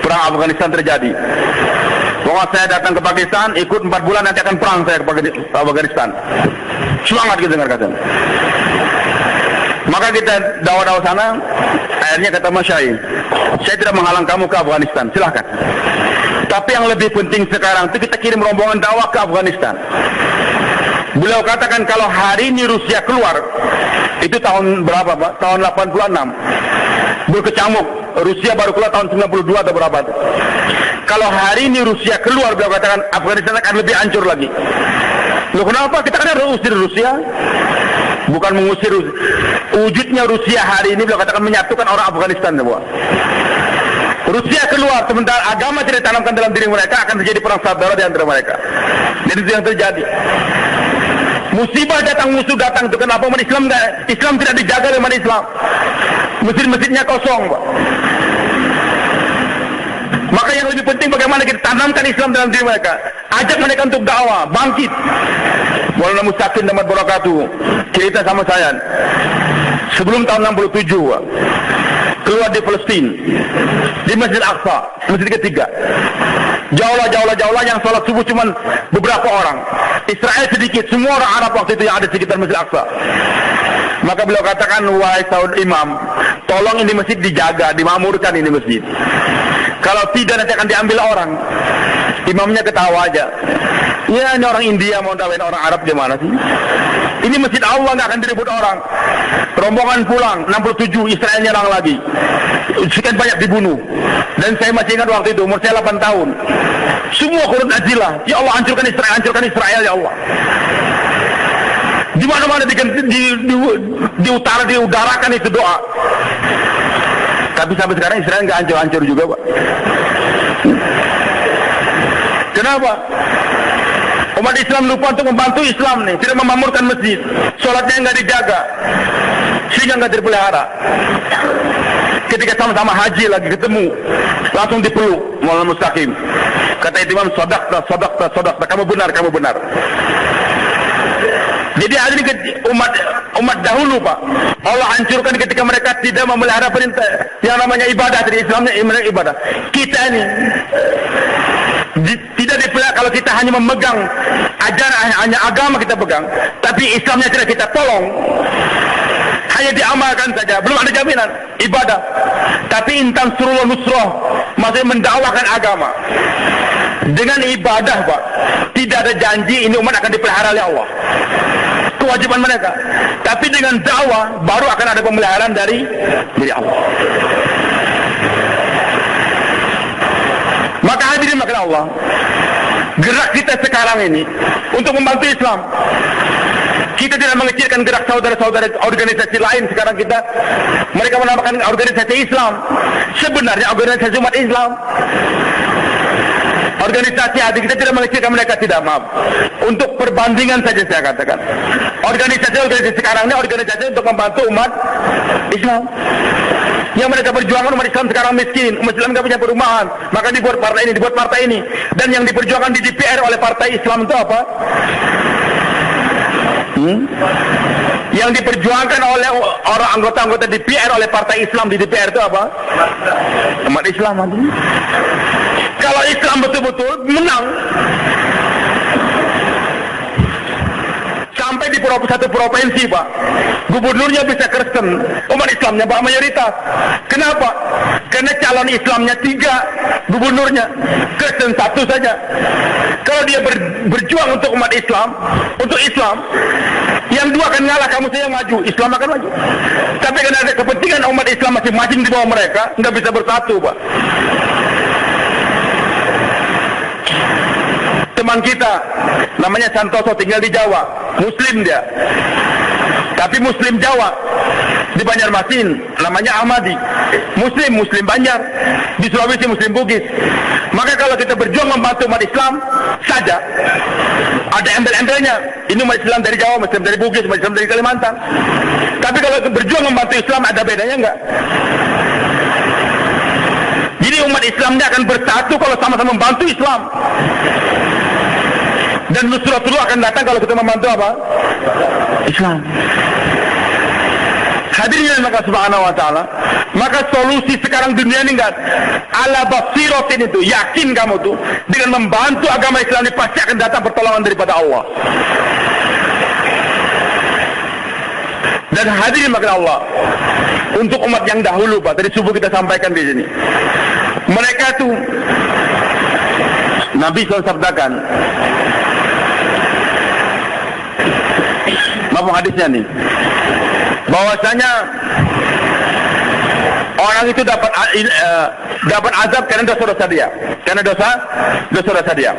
perang Afghanistan terjadi. Pokoknya saya datang ke Pakistan, ikut 4 bulan nanti akan perang saya ke Afghanistan. Semangat gitu dengar kata. Maka kita dakwah sana, akhirnya kata Mas Syai, saya tidak menghalang kamu ke Afghanistan, silahkan. Tapi yang lebih penting sekarang itu kita kirim rombongan dakwah ke Afghanistan. Beliau katakan kalau hari ini Rusia keluar, itu tahun berapa Pak? Tahun 86. Berkecamuk, Rusia baru keluar tahun 92 atau berapa? Kalau hari ini Rusia keluar, beliau katakan Afghanistan akan lebih hancur lagi. Loh kenapa? Kita kan harus usir Rusia. Bukan mengusir Rusia. Wujudnya Rusia hari ini beliau katakan menyatukan orang Afghanistan semua. Rusia keluar sementara agama tidak ditanamkan dalam diri mereka, akan terjadi perang saudara di antara mereka. Dan itu yang terjadi. Musibah datang, musuh datang. Itu kenapa umat Islam tidak dijaga oleh umat Islam? Masjid-masjidnya kosong, Pak. Maka yang lebih penting bagaimana kita tanamkan Islam dalam diri mereka. Ajak mereka untuk dakwah, bangkit. Maulana Mustaqim damat barakatuh cerita sama saya. Sebelum tahun 67, Pak, keluar di Palestina, di Masjid Al-Aqsa, masjid ketiga. Jauh-lah yang sholat subuh cuma beberapa orang. Israel sedikit, semua orang Arab waktu itu yang ada di sekitar Masjid Al-Aqsa. Maka beliau katakan, wahai saudara imam, tolong ini masjid dijaga, dimakmurkan ini masjid. Kalau tidak nanti akan diambil orang. Imamnya ketawa aja. Ya ini orang India mau dawain orang Arab gimana sih? Ini masjid Allah, nggak akan direbut orang. Rombongan pulang, 67 Israel nyerang lagi. Sekian banyak dibunuh. Dan saya masih ingat waktu itu, umur saya 8 tahun. Semua kurun ajilah. Ya Allah hancurkan Israel ya Allah. Di mana-mana di utara diudarakan itu doa. Tapi sampai sekarang Israel nggak hancur-hancur juga, Pak. Kenapa? Umat Islam lupa untuk membantu Islam nih, tidak memakmurkan masjid, sholatnya nggak dijaga, sehingga nggak terpelihara. Ketika sama-sama haji lagi ketemu, langsung dipeluk Maulana Mustaqim. Kata imam, sodakta, kamu benar. Jadi hari ini umat dahulu, Pak, Allah hancurkan ketika mereka tidak memelihara perintah yang namanya ibadah. Dari Islamnya ibadah. Kita ini tidak dipelihara. Kalau kita hanya memegang ajaran, hanya agama kita pegang, tapi Islamnya tidak kita tolong, hanya diamalkan saja, belum ada jaminan ibadah. Tapi intan surullah nusroh, maksudnya mendakwakan agama dengan ibadah, Pak, tidak ada janji ini umat akan dipelihara oleh Allah, kewajiban mereka. Tapi dengan dakwah baru akan ada pemeliharaan dari Allah. Maka hadirin makan Allah, gerak kita sekarang ini untuk membantu Islam. Kita tidak mengecilkan gerak saudara-saudara organisasi lain. Sekarang mereka menamakan organisasi Islam, sebenarnya organisasi umat Islam. Organisasi hati kita tidak mengecilkan mereka, tidak, maaf. Untuk perbandingan saja saya katakan, organisasi sekarang ini organisasi untuk membantu umat Islam. Yang mereka perjuangkan umat Islam sekarang miskin, umat Islam nggak punya perumahan, maka dibuat partai ini. Dan yang diperjuangkan di DPR oleh partai Islam itu apa? Yang diperjuangkan oleh orang anggota-anggota DPR oleh partai Islam di DPR itu apa? Umat Islam. Kalau Islam betul-betul menang, sampai di satu provinsi, Pak, gubernurnya bisa Kristen, umat Islamnya Pak mayoritas. Kenapa? Karena calon Islamnya 3, gubernurnya Kristen 1 saja. Kalau dia berjuang untuk umat Islam, untuk Islam, yang 2 akan ngalah, kamu saya maju, Islam akan maju. Tapi karena ada kepentingan umat Islam masing-masing di bawah mereka, nggak bisa bersatu, Pak. Teman kita namanya Santoso, tinggal di Jawa, Muslim dia, tapi Muslim Jawa, di Banjarmasin namanya Ahmadi, Muslim Banjar, di Sulawesi Muslim Bugis. Maka kalau kita berjuang membantu umat Islam saja, ada embel-embelnya, ini umat Islam dari Jawa, Muslim dari Bugis, umat Islam dari Kalimantan. Tapi kalau berjuang membantu Islam, ada bedanya enggak? Jadi umat Islamnya akan bersatu kalau sama-sama membantu Islam. Dan Nusratullah akan datang kalau kita membantu apa? Islam. Hadirin maka subhanahu wa ta'ala, maka solusi sekarang dunia ini enggak ala basiratin itu, yakin kamu tuh dengan membantu agama Islam ini pasti akan datang pertolongan daripada Allah. Dan Dan hadirin makan Allah, untuk umat yang dahulu Pak, tadi subuh kita sampaikan di sini, mereka tuh Nabi SAW sabdakan, maaf hadisnya nih, bahwasanya orang itu dapat azab karena dosa-dosa dia, karena dosa-dosa dia.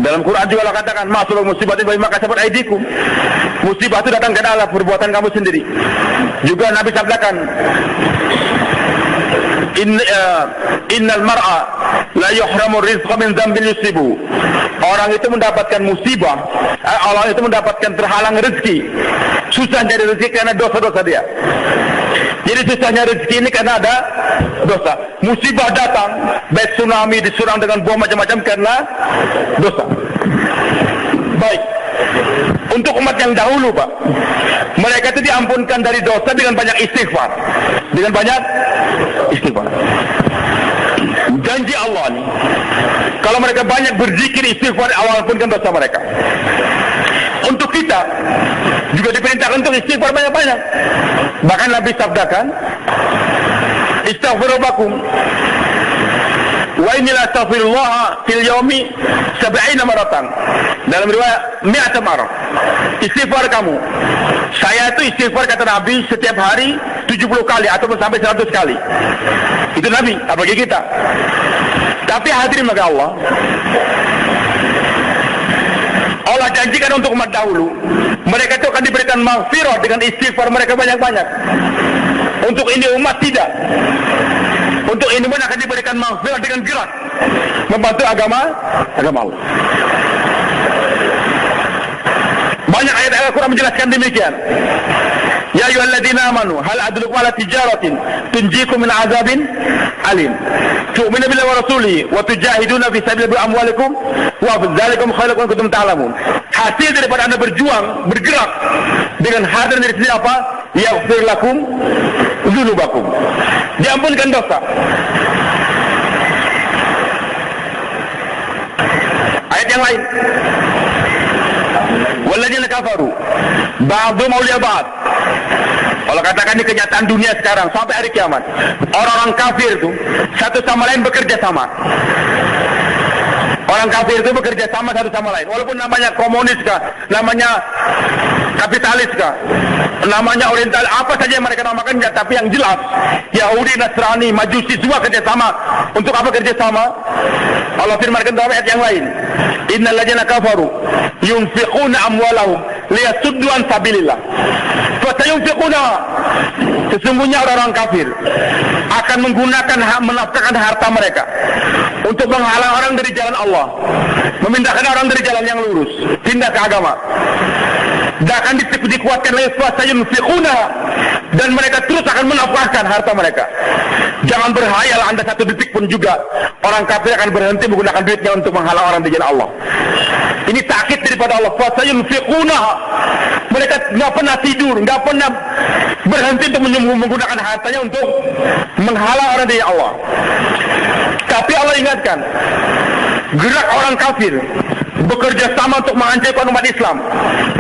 Dalam Quran juga Allah katakan, "Masul musibatin bima kasabat aydikum." Musibah itu datang karena Allah perbuatan kamu sendiri. Juga Nabi sabdakan, innal mar'a la yuhramu rizqa min dzambin yusibu. Orang itu mendapatkan musibah, orang itu mendapatkan terhalang rezeki, susah jadi rezeki karena dosa-dosa dia. Jadi susahnya rezeki ini karena ada dosa. Musibah datang, baik tsunami diserang dengan bom macam-macam karena dosa. Baik, untuk umat yang dahulu Pak, mereka itu diampunkan dari dosa dengan banyak istighfar. Dengan banyak istighfar. Janji Allah nih, kalau mereka banyak berzikir istighfar, Allah ampunkan dosa mereka. Untuk kita juga diperintahkan untuk istighfar banyak-banyak. Bahkan Nabi sabdakan, istaghfiru lakum wa inni la astaghfirullah fil yaumi 70 maratan. Dalam riwayat 100 marah. Istighfar kamu. Saya itu istighfar kata Nabi setiap hari 70 kali ataupun sampai 100 kali. Itu Nabi, apalagi kita. Tapi hadirin maka Allah janjikan untuk umat dahulu, mereka itu akan diberikan maghfirah dengan istighfar mereka banyak-banyak. Untuk ini umat tidak. Untuk ini pun akan diberikan maghfirah dengan gerak membantu agama Allah. Banyak ayat Al-Quran menjelaskan demikian. Ya ayyuhalladzina amanu hal adullukum ala tijaratin tunjikum min azabin alim. Tu'minu billahi wa rasulihi wa tujahiduna fi sabilillahi bi amwalikum wa dzalikum khairum lakum kuntum ta'lamun. Hasil daripada Anda berjuang, bergerak dengan harta dari sini apa? Yaghfir lakum dzunubakum. Diampunkan dosa. Ayat yang lain. Walladzina kafaru ba'dhum awliya ba'd. Kalau katakan di kenyataan dunia sekarang sampai hari kiamat, orang-orang kafir itu satu sama lain bekerja sama. Orang kafir itu bekerja sama satu sama lain. Walaupun namanya komunis kah, namanya kapitalis kah, namanya oriental, apa saja yang mereka namakan, ya, tapi yang jelas Yahudi, Nasrani, Majusi semua kerja sama. Untuk apa kerja sama? Allah firmankan dalam ayat yang lain, innal ladzina kafaru yunfiquna amwalahum liyasuddu an sabilillah fasayunfiquna. Sesungguhnya orang-orang kafir akan menggunakan menafkahkan harta mereka untuk menghalang orang dari jalan Allah, memindahkan orang dari jalan yang lurus, pindah ke agama. Dan akan dikuatkan lagi fasayunfiquna, dan mereka terus akan menafkahkan harta mereka. Jangan berhayal Anda satu detik pun juga orang kafir akan berhenti menggunakan duitnya untuk menghalang orang di jalan Allah. Ini takkid daripada Allah, fasayunfiquna. Mereka nggak pernah tidur, nggak pernah berhenti untuk menggunakan hartanya untuk menghalang orang dari Allah. Tapi Allah ingatkan, gerak orang kafir bekerja sama untuk menghancurkan umat Islam,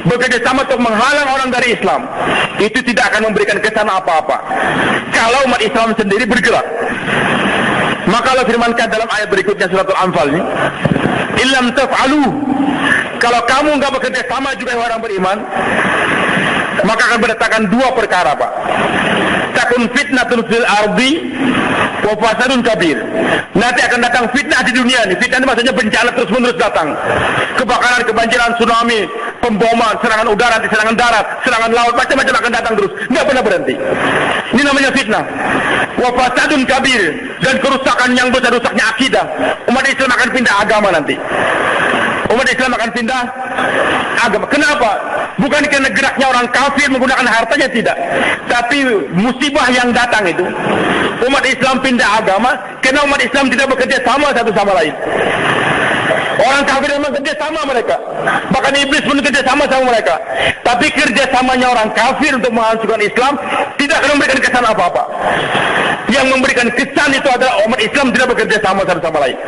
bekerja sama untuk menghalang orang dari Islam, itu tidak akan memberikan kesan apa-apa kalau umat Islam sendiri bergerak. Maka Allah firmankan dalam ayat berikutnya surat Al-Anfal ini, illam taf'alu, kalau kamu enggak bekerja sama juga dengan orang beriman, maka akan berdatangkan dua perkara, Pak. Takun fitnatun fil ardi wa fasadun kabir. Nanti akan datang fitnah di dunia ini. Fitnah ini maksudnya bencana terus-menerus datang. Kebakaran, kebanjiran, tsunami, pemboman, serangan udara, serangan darat, serangan laut, macam-macam akan datang terus. Enggak pernah berhenti. Ini namanya fitnah. Wa fasadun kabir, dan kerusakan yang besar, rusaknya akidah. Umat Islam akan pindah agama nanti. Umat Islam akan pindah agama. Kenapa? Bukan karena geraknya orang kafir menggunakan hartanya, tidak. Tapi musibah yang datang itu, umat Islam pindah agama karena umat Islam tidak bekerja sama satu sama lain. Orang kafir memang kerja sama mereka, bahkan iblis pun kerja sama mereka. Tapi kerjasamanya orang kafir untuk menghancurkan Islam tidak akan memberikan kesan apa-apa. Yang memberikan kesan itu adalah umat Islam tidak bekerja sama satu sama lain.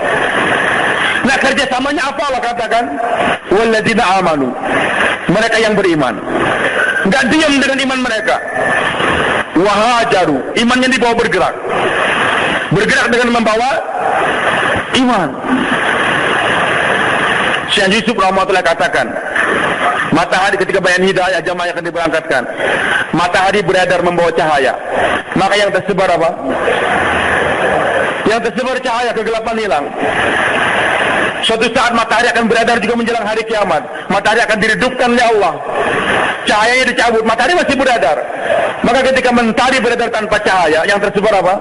Nah, kerjasamanya apa Allah katakan? Walladzina amanu, mereka yang beriman. nggak diam dengan iman mereka. Wahajaru, imannya dibawa bergerak dengan membawa iman. Syekh Yusuf rahmatullah katakan, matahari ketika bayan hidayah jamaah akan diberangkatkan, matahari beredar membawa cahaya, maka yang tersebar apa? Yang tersebar cahaya, kegelapan hilang. Suatu saat matahari akan beredar juga menjelang hari kiamat. Matahari akan diredupkan oleh Allah. Cahayanya dicabut, matahari masih beredar. Maka ketika mentari beredar tanpa cahaya, yang tersebar apa?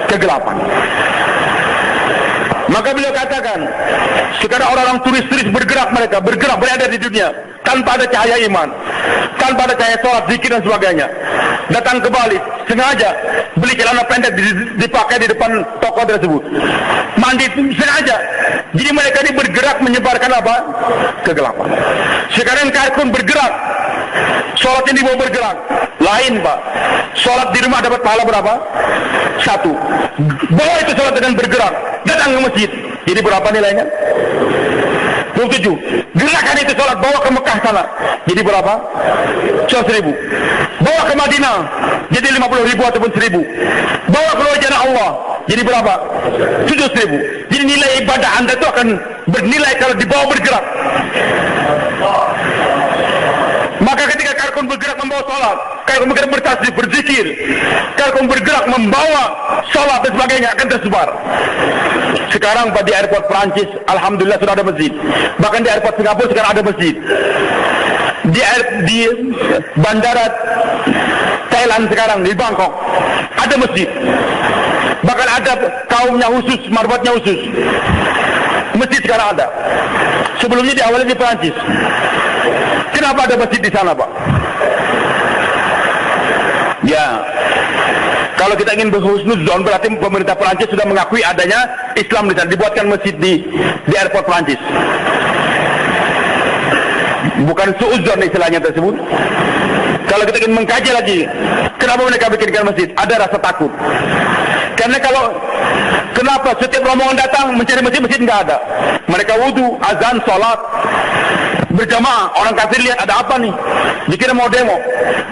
Kegelapan. Maka beliau katakan, sekarang orang-orang turis-turis bergerak beredar di dunia tanpa ada cahaya iman, tanpa ada cahaya sholat, zikir dan sebagainya. Datang ke Bali, sengaja beli celana pendek dipakai di depan toko tersebut. Mandi sengaja. Jadi mereka ini bergerak menyebarkan apa? Kegelapan. Sekarang Karkun bergerak, sholatnya dibawa bergerak. Lain Pak, sholat di rumah dapat pahala berapa? 1. Bawa itu sholat dengan bergerak, datang ke masjid, jadi berapa nilainya? 27. Gerakan itu sholat, bawa ke Mekah sana, jadi berapa? 100.000. Bawa ke Madinah, jadi 50.000 ataupun 1.000. Bawa ke luar jannah Allah, jadi berapa? 700.000. Jadi nilai ibadah anda itu akan bernilai kalau dibawa bergerak. Maka ketika Karkun bergerak membawa sholat, Karkun bergerak bertasbih, berzikir, Karkun bergerak membawa sholat dan sebagainya, akan tersebar. Sekarang di airport Perancis, alhamdulillah sudah ada masjid. Bahkan di airport Singapura sekarang ada masjid. Di bandara Thailand sekarang, di Bangkok, ada masjid. Bahkan ada kaumnya khusus, marwatnya khusus. Masjid sekarang ada. Sebelumnya diawali di Perancis. Kenapa ada masjid di sana, Pak? Ya, kalau kita ingin berhusnuzon, berarti pemerintah Perancis sudah mengakui adanya Islam di sana. Dibuatkan masjid di airport Perancis. Bukan suuzon istilahnya tersebut. Kalau kita ingin mengkaji lagi, kenapa mereka bikinkan masjid? Ada rasa takut. Karena kenapa setiap rombongan datang mencari masjid nggak ada. Mereka wudu, azan, sholat berjamaah. Orang kafir lihat ada apa nih? Dikira mau demo.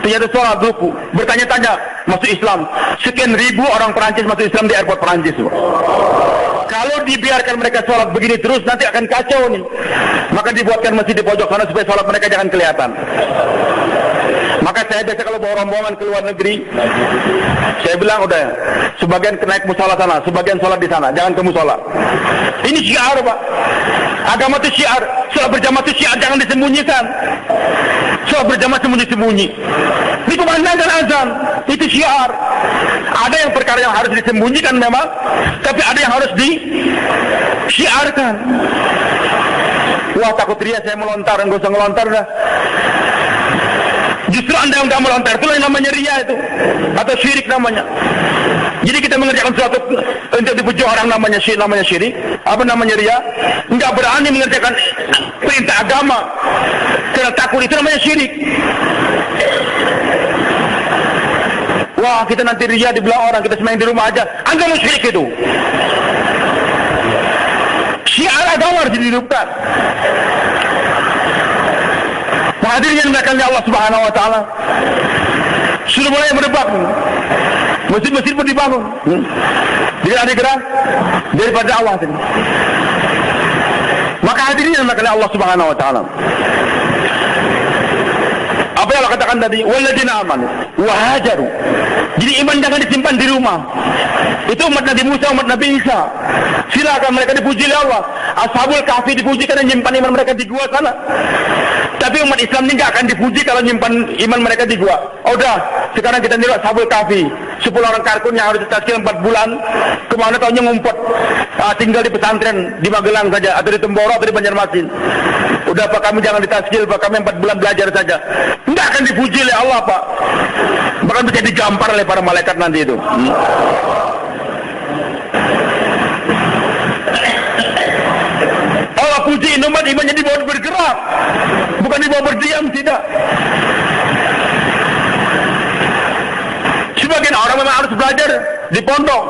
Ternyata sholat, ruku, bertanya-tanya masuk Islam. Sekian ribu orang Perancis masuk Islam di airport Perancis. Kalau dibiarkan mereka sholat begini terus, nanti akan kacau nih. Maka dibuatkan masjid di pojok sana supaya sholat mereka jangan kelihatan. Maka saya biasa kalau bawa rombongan ke luar negeri, saya bilang udah, sebagian naik musola sana, sebagian sholat di sana, jangan ke musola. Ini syiar, Pak. Agama itu syiar. Sholat berjamaah itu syiar, jangan disembunyikan. Sholat berjamaah sembunyi-sembunyi. Dikumandangkan azan, itu syiar. Ada yang perkara yang harus disembunyikan memang, tapi ada yang harus disyiarkan. Wah, takut ria saya melontar, nggak usah ngelontar dah. Justru anda yang nggak melontar, itulah yang namanya ria itu, atau syirik namanya. Jadi kita mengerjakan sesuatu untuk dipuji orang namanya syirik, apa namanya ria? Nggak berani mengerjakan perintah agama karena takut, itu namanya syirik. Wah, kita nanti ria dibilang orang, kita sembahang di rumah aja, anda mau syirik itu. Syiar agama harus dihidupkan. Hadirin yang dimuliakan Allah Subhanahu wa taala. Sudah mulai merebak. Masjid-masjid pun dibangun. Tidak ada gerak daripada dakwah tadi. Maka hadirin yang dimuliakan Allah Subhanahu wa taala. Apa yang Allah katakan tadi? Walladzina amanu wa hajaru. Jadi iman jangan disimpan di rumah. Itu umat Nabi Musa, umat Nabi Isa. Silakan mereka dipuji oleh Allah. Ashabul Kahfi dipuji karena nyimpan iman mereka di gua sana. Tapi umat Islam ini nggak akan dipuji kalau nyimpan iman mereka di gua. Oh, udah, sekarang kita niru Ashabul Kahfi. 10 orang Karkun yang harus ditazkir 4 bulan. Kemana tahunya ngumpet. Tinggal di pesantren di Magelang saja, atau di Temboro, atau di Banjarmasin. Udah Pak, kami jangan ditazkir, Pak, kami 4 bulan belajar saja. Nggak akan dipuji oleh Allah, Pak. Bahkan bisa digampar oleh para malaikat nanti itu. Allah puji umat imannya dibawa bergerak, bukan dibawa berdiam, tidak. Sebagian orang memang harus belajar di pondok,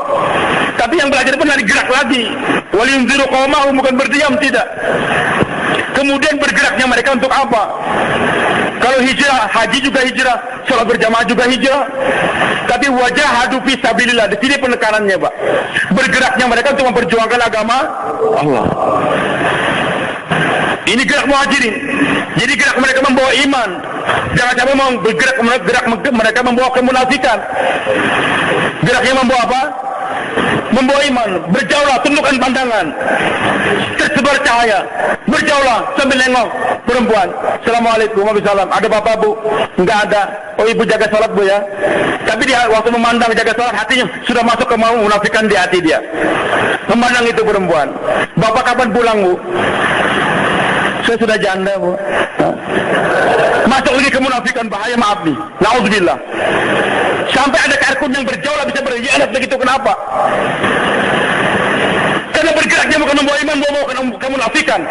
tapi yang belajar pun lagi gerak lagi. Waliyunziru qaumahum, bukan berdiam, tidak. Kemudian bergeraknya mereka untuk apa? Kalau Kalau hijrah, haji juga hijrah, sholat berjamaah juga hijrah. Tapi wajahadu fi sabilillah, di sini penekanannya, Pak. Bergeraknya mereka untuk memperjuangkan agama Allah. Ini gerak muhajirin. Jadi gerak mereka membawa iman. Jangan sampai mau bergerak mereka membawa kemunafikan. Geraknya membawa apa? Membawa iman. Berjauhlah, tundukkan pandangan. Tersebar cahaya. Berjauhlah sambil nengok perempuan. Assalamualaikum warahmatullahi wabarakatuh. Ada bapak, Bu? Enggak ada. Oh, ibu jaga sholat, Bu, ya. Tapi dia waktu memandang jaga sholat, hatinya sudah masuk ke munafikan di hati dia. Memandang itu perempuan. Bapak kapan pulang, Bu? Saya sudah janda, Bu. Masuk lagi ke munafikan, bahaya, maaf nih. Na'udzubillah. Sampai ada karkun yang berjauh bisa berkhianat begitu, kenapa? Karena bergeraknya bukan membawa iman, membawa kemunafikan.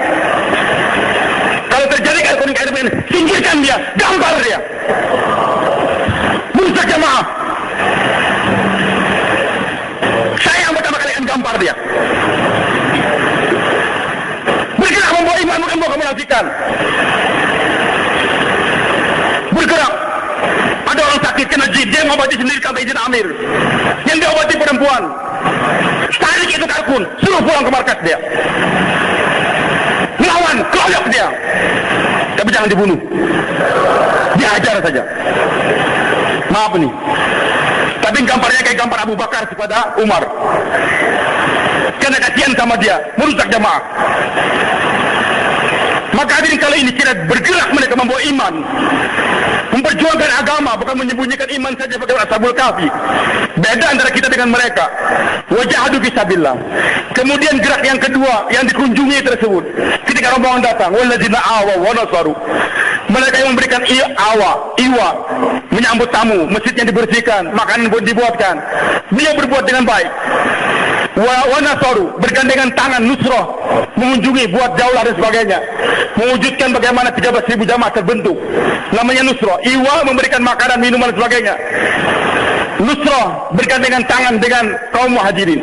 Kalau terjadi karkun ini, singkirkan dia, gampar dia. Merusak jamaah. Saya yang pertama kali akan gampar dia. Bergerak membawa iman, bukan membawa kemunafikan. Bergerak. Ada orang sakit kena jin, dia mengobati sendiri tanpa izin amir. Yang diobati perempuan. Tarik itu karkun, suruh pulang ke markas dia. Lawan, keroyok dia. Tapi jangan dibunuh. Dihajar saja. Maaf nih. Tapi gambarnya kayak gambar Abu Bakar kepada Umar. Karena kasihan sama dia, merusak jamaah. Maka hadirin kali ini kita bergerak mereka membawa iman, memperjuangkan agama, bukan menyembunyikan iman saja bagaimana Ashabul Kahfi. Beda antara kita dengan mereka. Wajahadu fisabilillah. Kemudian gerak yang kedua yang dikunjungi tersebut, ketika rombongan datang, walladzina awaw wa nasaru. Mereka yang memberikan iwa, menyambut tamu, masjidnya dibersihkan, makanan pun dibuatkan. Dia berbuat dengan baik. Wa nasaru, bergandengan tangan, nusrah, mengunjungi, buat jaulah dan sebagainya. Mewujudkan bagaimana 13.000 jamaah terbentuk. Namanya nusrah. Iwa, memberikan makanan, minuman dan sebagainya. Nusrah, bergandengan tangan dengan kaum muhajirin,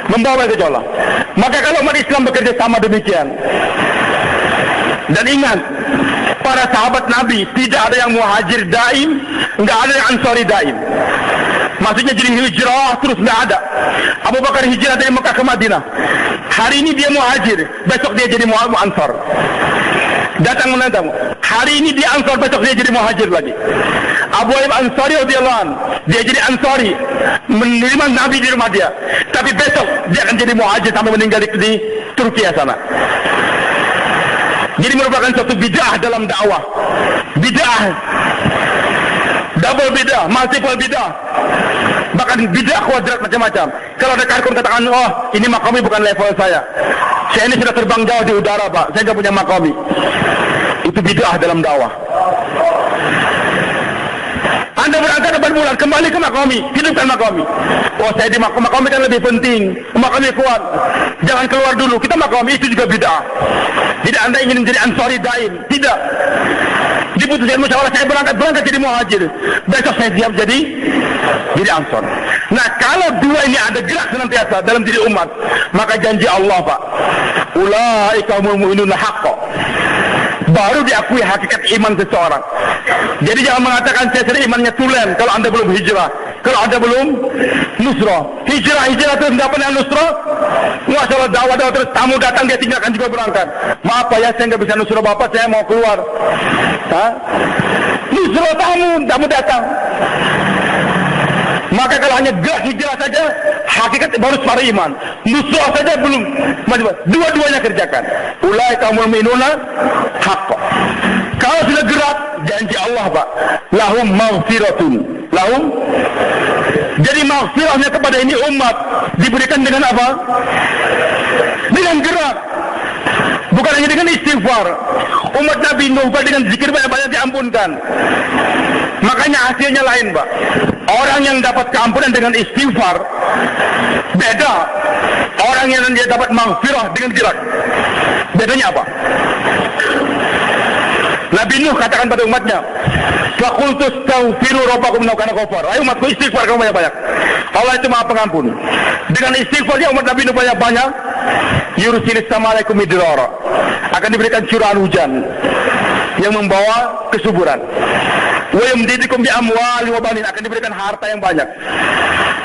membawa ke jaulah. Maka kalau umat Islam bekerja sama demikian, dan ingat, para sahabat Nabi tidak ada yang muhajir daim, enggak ada yang ansari daim. Maksudnya jadi hijrah terus enggak ada. Abu Bakar hijrah dari Mekah ke Madinah. Hari ini dia muhajir, besok dia jadi ansar. Datang menantang. Hari ini dia ansar, besok dia jadi muhajir lagi. Abu Ayyub Ansari radhiyallahu anhu, dia jadi ansari, menerima Nabi di rumah dia. Tapi besok dia akan jadi muhajir sampai meninggal di Turki sana. Jadi merupakan suatu bid'ah dalam dakwah. Bid'ah. Double bid'ah, multiple bid'ah. Bahkan bid'ah kuadrat macam-macam. Kalau ada karkun katakan, oh ini makomi bukan level saya. Saya ini sudah terbang jauh di udara, Pak. Saya tidak punya makomi. Itu bid'ah dalam dakwah. Anda berangkat 8 bulan, kembali ke makomi, hidupkan makomi. Oh saya di makomi kan lebih penting, makomi kuat. Jangan keluar dulu, kita makomi, itu juga bid'ah. Tidak Anda ingin menjadi ansari daim, tidak. Diputuskan musyawarah, saya berangkat jadi muhajir. Besok saya siap jadi ansar. Nah kalau dua ini ada gerak senantiasa dalam diri umat, maka janji Allah, Pak, ulaika humul mu'minuna haqqan, baru diakui hakikat iman seseorang. Jadi jangan mengatakan saya sudah imannya tulen kalau Anda belum hijrah, kalau Anda belum nusrah. Hijrah terus tidak pernah nusrah. Masalah dakwah terus, tamu datang dia tinggalkan juga berangkat. Maaf Pak ya, saya nggak bisa nusrah Bapak, saya mau keluar. Nusrah tamu datang. Maka kalau hanya gerak hijrah saja, hakikat baru separuh iman. Nusrah saja belum. Dua-duanya kerjakan. Ulaika humul mu'minuna haqqan. Kalau sudah gerak, janji Allah, Pak, lahum maghfiratun. Lahum. Jadi maghfirahnya kepada ini umat diberikan dengan apa? Dengan gerak. Bukan hanya dengan istighfar. Umat Nabi Nuh dengan zikir banyak-banyak diampunkan. Makanya hasilnya lain, Pak. Orang yang dapat keampunan dengan istighfar beda. Orang yang dia dapat maghfirah dengan gerak. Bedanya apa? Nabi Nuh katakan pada umatnya, faqultu astaghfiru rabbakum innahu kana ghafar. Ayo umatku istighfar kamu banyak-banyak. Allah itu Maha Pengampun. Dengan istighfarnya umat Nabi Nuh yursilis sama alaikum midrara. Akan diberikan curahan hujan yang membawa kesuburan. Wa yumdidukum bi amwali wa banin, akan diberikan harta yang banyak.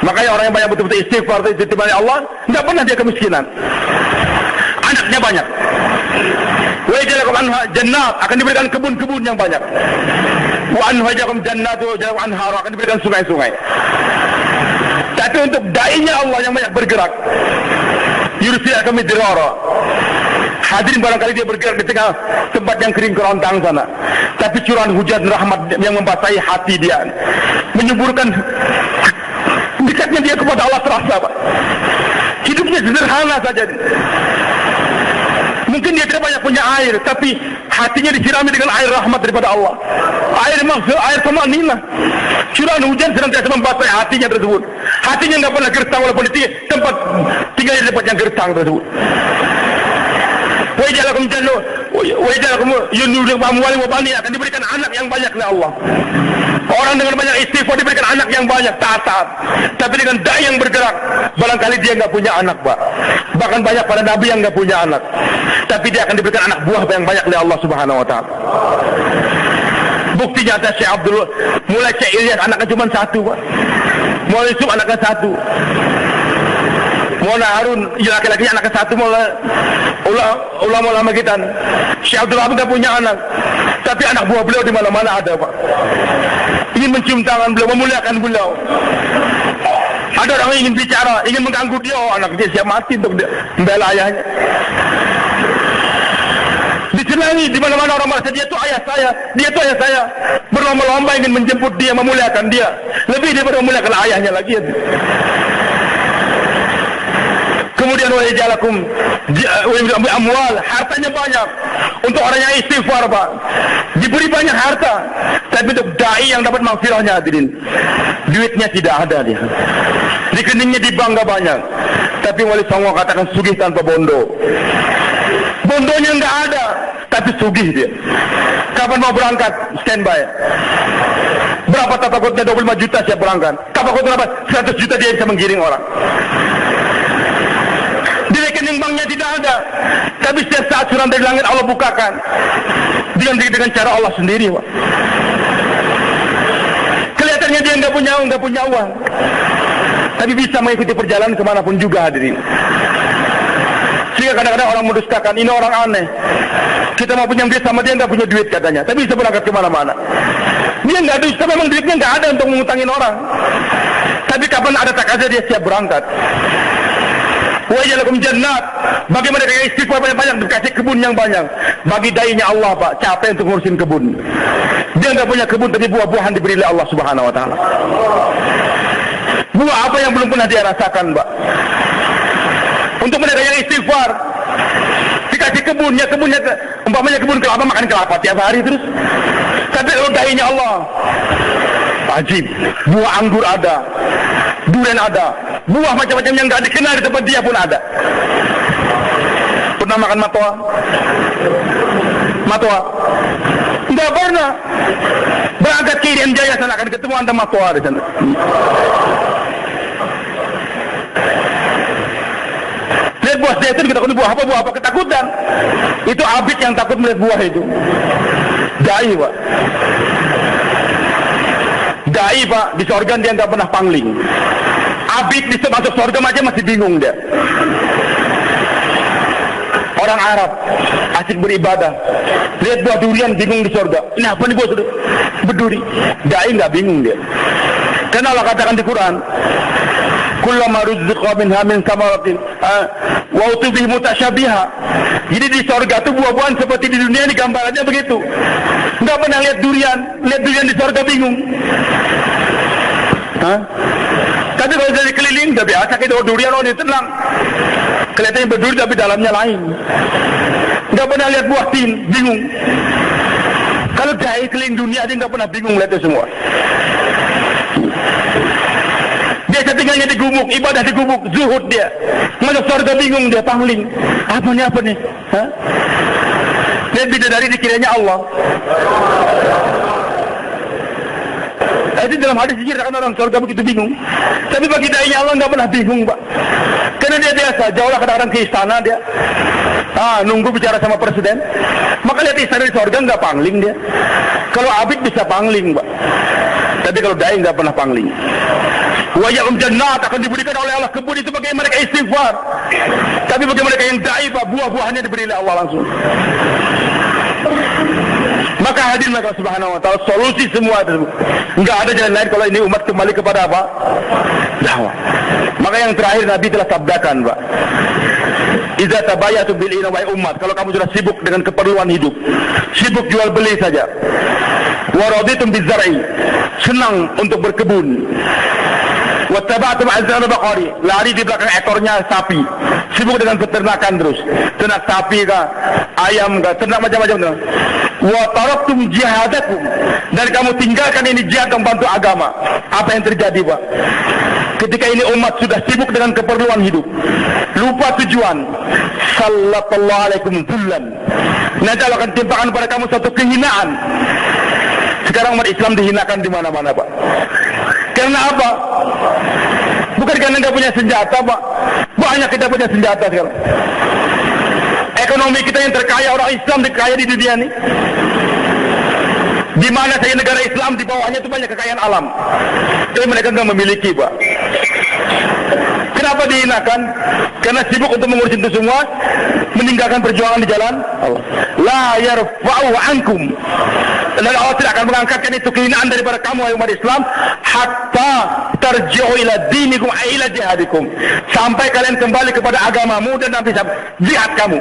Makanya orang yang banyak betul-betul istighfar diterima oleh Allah, tidak pernah dia kemiskinan. Anaknya banyak. Wa yaj'alukum anha jannat, akan diberikan kebun-kebun yang banyak. Wa anhajakum jannatu wa anhar, akan diberikan sungai-sungai. Tapi untuk dai-nya Allah yang banyak bergerak, yursi'akum midrara. Hadirin, barangkali dia bergerak di tengah tempat yang kering kerontang sana, tapi curahan hujan rahmat yang membasahi hati dia, menyuburkan dekatnya dia kepada Allah terasa, Pak. Hidupnya sederhana saja. Mungkin dia tidak banyak punya air, tapi hatinya disirami dengan air rahmat daripada Allah. Air maksud, air tamanina. Curahan hujan senantiasa membasahi hatinya tersebut. Hatinya nggak pernah gersang walaupun di tempat tinggalnya di tempat yang gersang tersebut. Wa ja'alakum jannu wa ja'alakum yundukum amwali wa bani, akan diberikan anak yang banyak oleh Allah. Orang dengan banyak istighfar diberikan anak yang banyak, taat. Tapi dengan dai yang bergerak, barangkali dia nggak punya anak, Pak. Bahkan banyak para nabi yang nggak punya anak, tapi dia akan diberikan anak buah yang banyak oleh Allah Subhanahu wa taala. Bukti nyata Syekh Abdul, mulai Syekh Ilyas anaknya cuma satu, Pak. Mulai Yusuf anaknya satu. Maulana Harun laki-laki anaknya satu. Ulama-ulama kita, Syekh Abdul Wahab nggak punya anak, tapi anak buah beliau di mana-mana ada, Pak. Ingin mencium tangan beliau, memuliakan beliau. Ada orang yang ingin bicara, ingin mengganggu dia, anak dia siap mati untuk membela ayahnya. Disenangi di mana-mana orang merasa dia itu ayah saya, dia itu ayah saya. Berlomba-lomba ingin menjemput dia, memuliakan dia, lebih daripada memuliakan ayahnya lagi. Kemudian wa yaj'alakum amwal, hartanya banyak. Untuk orang yang istighfar, Pak, diberi banyak harta, tapi untuk dai yang dapat maghfirahnya, hadirin, duitnya tidak ada dia. Rekeningnya di bank nggak banyak, tapi Wali Songo katakan sugih tanpa bondo. Bondonya nggak ada, tapi sugih dia. Kapan mau berangkat? Standby. Berapa tapakotnya? 25 juta siap berangkat. Tapakotnya berapa? 100 juta dia bisa menggiring orang. Di rekening banknya tidak ada, tapi setiap saat surat dari langit Allah bukakan dengan cara Allah sendiri, Pak. Kelihatannya dia nggak punya uang, tapi bisa mengikuti perjalanan kemanapun juga, hadirin. Sehingga kadang-kadang orang mendustakan, ini orang aneh. Kita mau pinjam duit sama dia, nggak punya duit katanya, tapi bisa berangkat kemana-mana. Dia nggak dusta, memang duitnya nggak ada untuk mengutangin orang. Tapi kapan ada takaza dia siap berangkat. Wa ja'alakum jannat, bagi mereka yang istighfar banyak dikasih kebun yang banyak. Bagi dai-nya Allah, Pak, capek untuk ngurusin kebun. Dia nggak punya kebun, tapi buah-buahan diberi oleh Allah Subhanahu wa taala. Buah apa yang belum pernah dia rasakan, Pak? Untuk mereka yang istighfar dikasih kebunnya umpamanya kebun kelapa, makan kelapa tiap hari terus. Tapi kalau dai-nya Allah, ajib, buah anggur ada, durian ada, buah macam-macam yang nggak dikenal di tempat dia pun ada. Pernah makan matwa? Matwa? Nggak pernah. Berangkat ke Irian Jaya sana akan ketemu anda matwa di sana. Lihat buah zaitun, kita takutin buah apa ketakutan. Itu abid yang takut melihat buah itu. Dai, Pak. Dai, Pak, di sorga dia nggak pernah pangling. Abid bisa masuk sorga aja masih bingung dia. Orang Arab asik beribadah, lihat buah durian bingung di sorga. Ini apa nih buah berduri? Dai nggak bingung dia. Karena Allah katakan di Quran, kullama ruzziqa minha min samaratin wa utubihi mutasyabiha. Jadi di sorga itu buah-buahan seperti di dunia ini gambarannya begitu. Nggak pernah lihat durian di sorga bingung. Tapi kalau dari keliling udah biasa kita durian ini tenang. Kelihatannya berduri tapi dalamnya lain. Nggak pernah lihat buah tin, bingung. Kalau dai keliling dunia aja nggak pernah bingung lihat itu semua. Dia tinggalnya di gumuk, ibadah di gumuk, zuhud dia. Masuk surga bingung dia, pangling. Apa nih? Lihat bidadari dikiranya Allah. Itu dalam hadis diceritakan orang surga begitu bingung. Tapi bagi dai-nya Allah nggak pernah bingung, Pak. Karena dia biasa, jauhlah kadang-kadang ke istana dia. nunggu bicara sama presiden. Maka lihat istana di sorga nggak pangling dia. Kalau abid bisa pangling, Pak. Tapi kalau dai nggak pernah pangling. Wa ya'um jannat, akan diberikan oleh Allah kebun itu bagi mereka istighfar. Tapi bagi mereka yang dai, Pak, buah-buahannya diberi oleh Allah langsung. Maka hadirin Allah Subhanahu wa taala, solusi semua itu. Enggak ada jalan lain kalau ini umat kembali kepada apa? Dakwah. Maka yang terakhir Nabi telah sabdakan, Pak. Idza tabayatu bil ina wa umat, kalau kamu sudah sibuk dengan keperluan hidup, sibuk jual beli saja. Wa raditum bizar'i, senang untuk berkebun. Wattaba'tum azana baqari, lari di belakang ekornya sapi, sibuk dengan peternakan terus, ternak sapi kah, ayam kah, ternak macam-macam. Wa taraktum jihadakum, dan kamu tinggalkan ini jihad membantu agama. Apa yang terjadi, Pak? Ketika ini umat sudah sibuk dengan keperluan hidup, lupa tujuan, sallallahu alaikum dhullan, nanti Allah akan timpakan pada kamu satu kehinaan. Sekarang umat Islam dihinakan di mana-mana, Pak. Karena apa? Bukan karena nggak punya senjata, Pak. Banyak kita punya senjata sekarang. Ekonomi kita yang terkaya, orang Islam terkaya di dunia ini. Di mana saja negara Islam, di bawahnya itu banyak kekayaan alam. Tapi mereka nggak memiliki, Pak. Kenapa dihinakan? Karena sibuk untuk mengurus itu semua, meninggalkan perjuangan di jalan Allah. La yarfa'u ankum. Dan Allah tidak akan mengangkatkan itu kehinaan daripada kamu, umat Islam, hatta tarji'u ila dinikum ila jihadikum, sampai kalian kembali kepada agamamu dan nanti jihad kamu.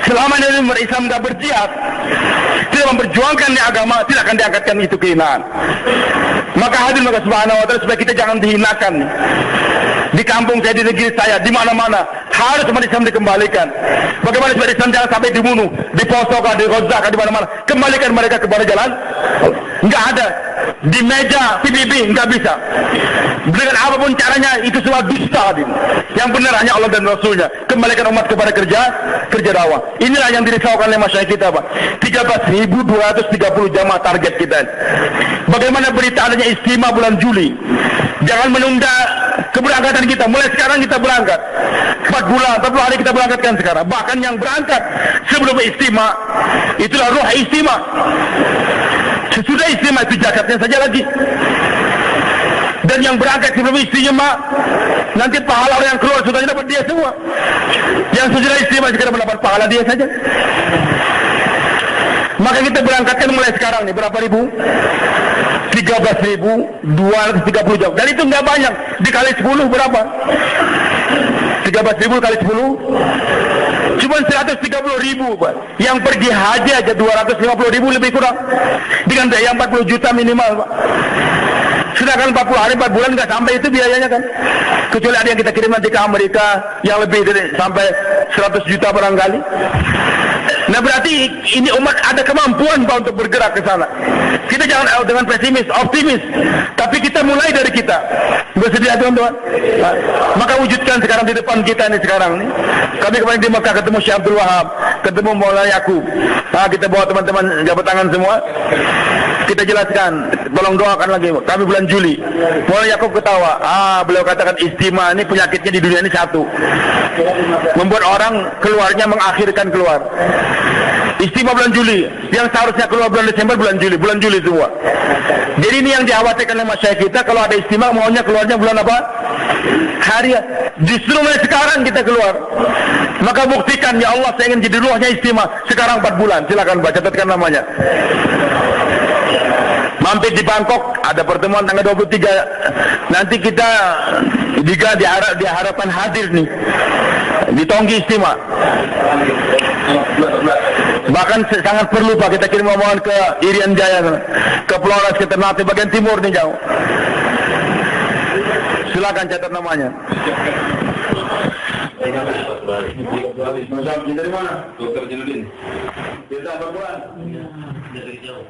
Selama ini umat Islam tidak berjihad, tidak memperjuangkan di agama, tidak akan diangkatkan itu kehinaan. Maka hadirin maka Subhanahu wa taala, supaya kita jangan dihinakan. Di kampung saya, di negeri saya, di mana-mana harus umat Islam dikembalikan. Bagaimana umat Islam jangan sampai dibunuh, di Poso, di Gaza, di mana-mana. Kembalikan mereka kepada jalan. Enggak ada di meja PBB, enggak bisa. Dengan apapun caranya, itu semua dusta. Yang benar hanya Allah dan Rasulnya. Kembalikan umat kepada kerja dakwah. Inilah yang dirisaukan oleh masyarakat kita, Pak. 13.230 jamaah target kita. Bagaimana berita adanya istimewa bulan Juli? Jangan menunda keberangkatan kita. Mulai sekarang kita berangkat. 4 bulan, 40 hari kita berangkatkan sekarang. Bahkan yang berangkat sebelum istimewa, itulah ruh istimewa. Sesudah istimewa itu jakatnya saja lagi. Dan yang berangkat sebelum istimewa, nanti pahala orang yang keluar sudahnya dapat dia semua. Yang sudah istimewa sekarang mendapat pahala dia saja. Maka kita berangkatkan mulai sekarang nih, berapa ribu? 13.230 jam. Dan itu nggak banyak. Dikali 10 berapa? 13.000 kali 10 cuma 130.000, Pak. Yang pergi haji aja 250.000 lebih kurang, dengan biaya 40 juta minimal, Pak. Sedangkan 40 hari 4 bulan nggak sampai itu biayanya kan. Kecuali ada yang kita kirim nanti ke Amerika yang lebih dari sampai 100 juta barangkali. Nah berarti ini umat ada kemampuan, Pak, untuk bergerak ke sana. Kita jangan dengan pesimis, optimis. Tapi kita mulai dari kita. Bersedia, teman-teman? Nah, maka wujudkan sekarang di depan kita ini sekarang nih. Kami kemarin di Mekah ketemu Syekh Abdul Wahab, ketemu Maulana Yakub. Nah, kita bawa teman-teman jabat tangan semua. Kita jelaskan, tolong doakan lagi. Kami bulan Juli. Maulana Yakub ketawa. Beliau katakan istimewa ini penyakitnya di dunia ini satu. Membuat orang keluarnya mengakhirkan keluar. Istimewa bulan Juli, yang seharusnya keluar bulan Desember, bulan Juli semua. Jadi ini yang dikhawatirkan oleh masyarakat kita, kalau ada istimewa maunya keluarnya bulan apa? Hari. Justru mulai sekarang kita keluar. Maka buktikan, ya Allah saya ingin jadi ruhnya istimewa. Sekarang 4 bulan, silakan Pak, catatkan namanya. Mampir di Bangkok, ada pertemuan tanggal 23. Nanti kita juga diharapkan hadir nih di Tonggi Istimewa. Bahkan sangat perlu, Pak, kita kirim omongan ke Irian Jaya, ke Flores, ke Ternate, bagian timur nih jauh. Silakan catat namanya. Dari mana? Dr. Jinudin. Kita berbuat. Dari jauh.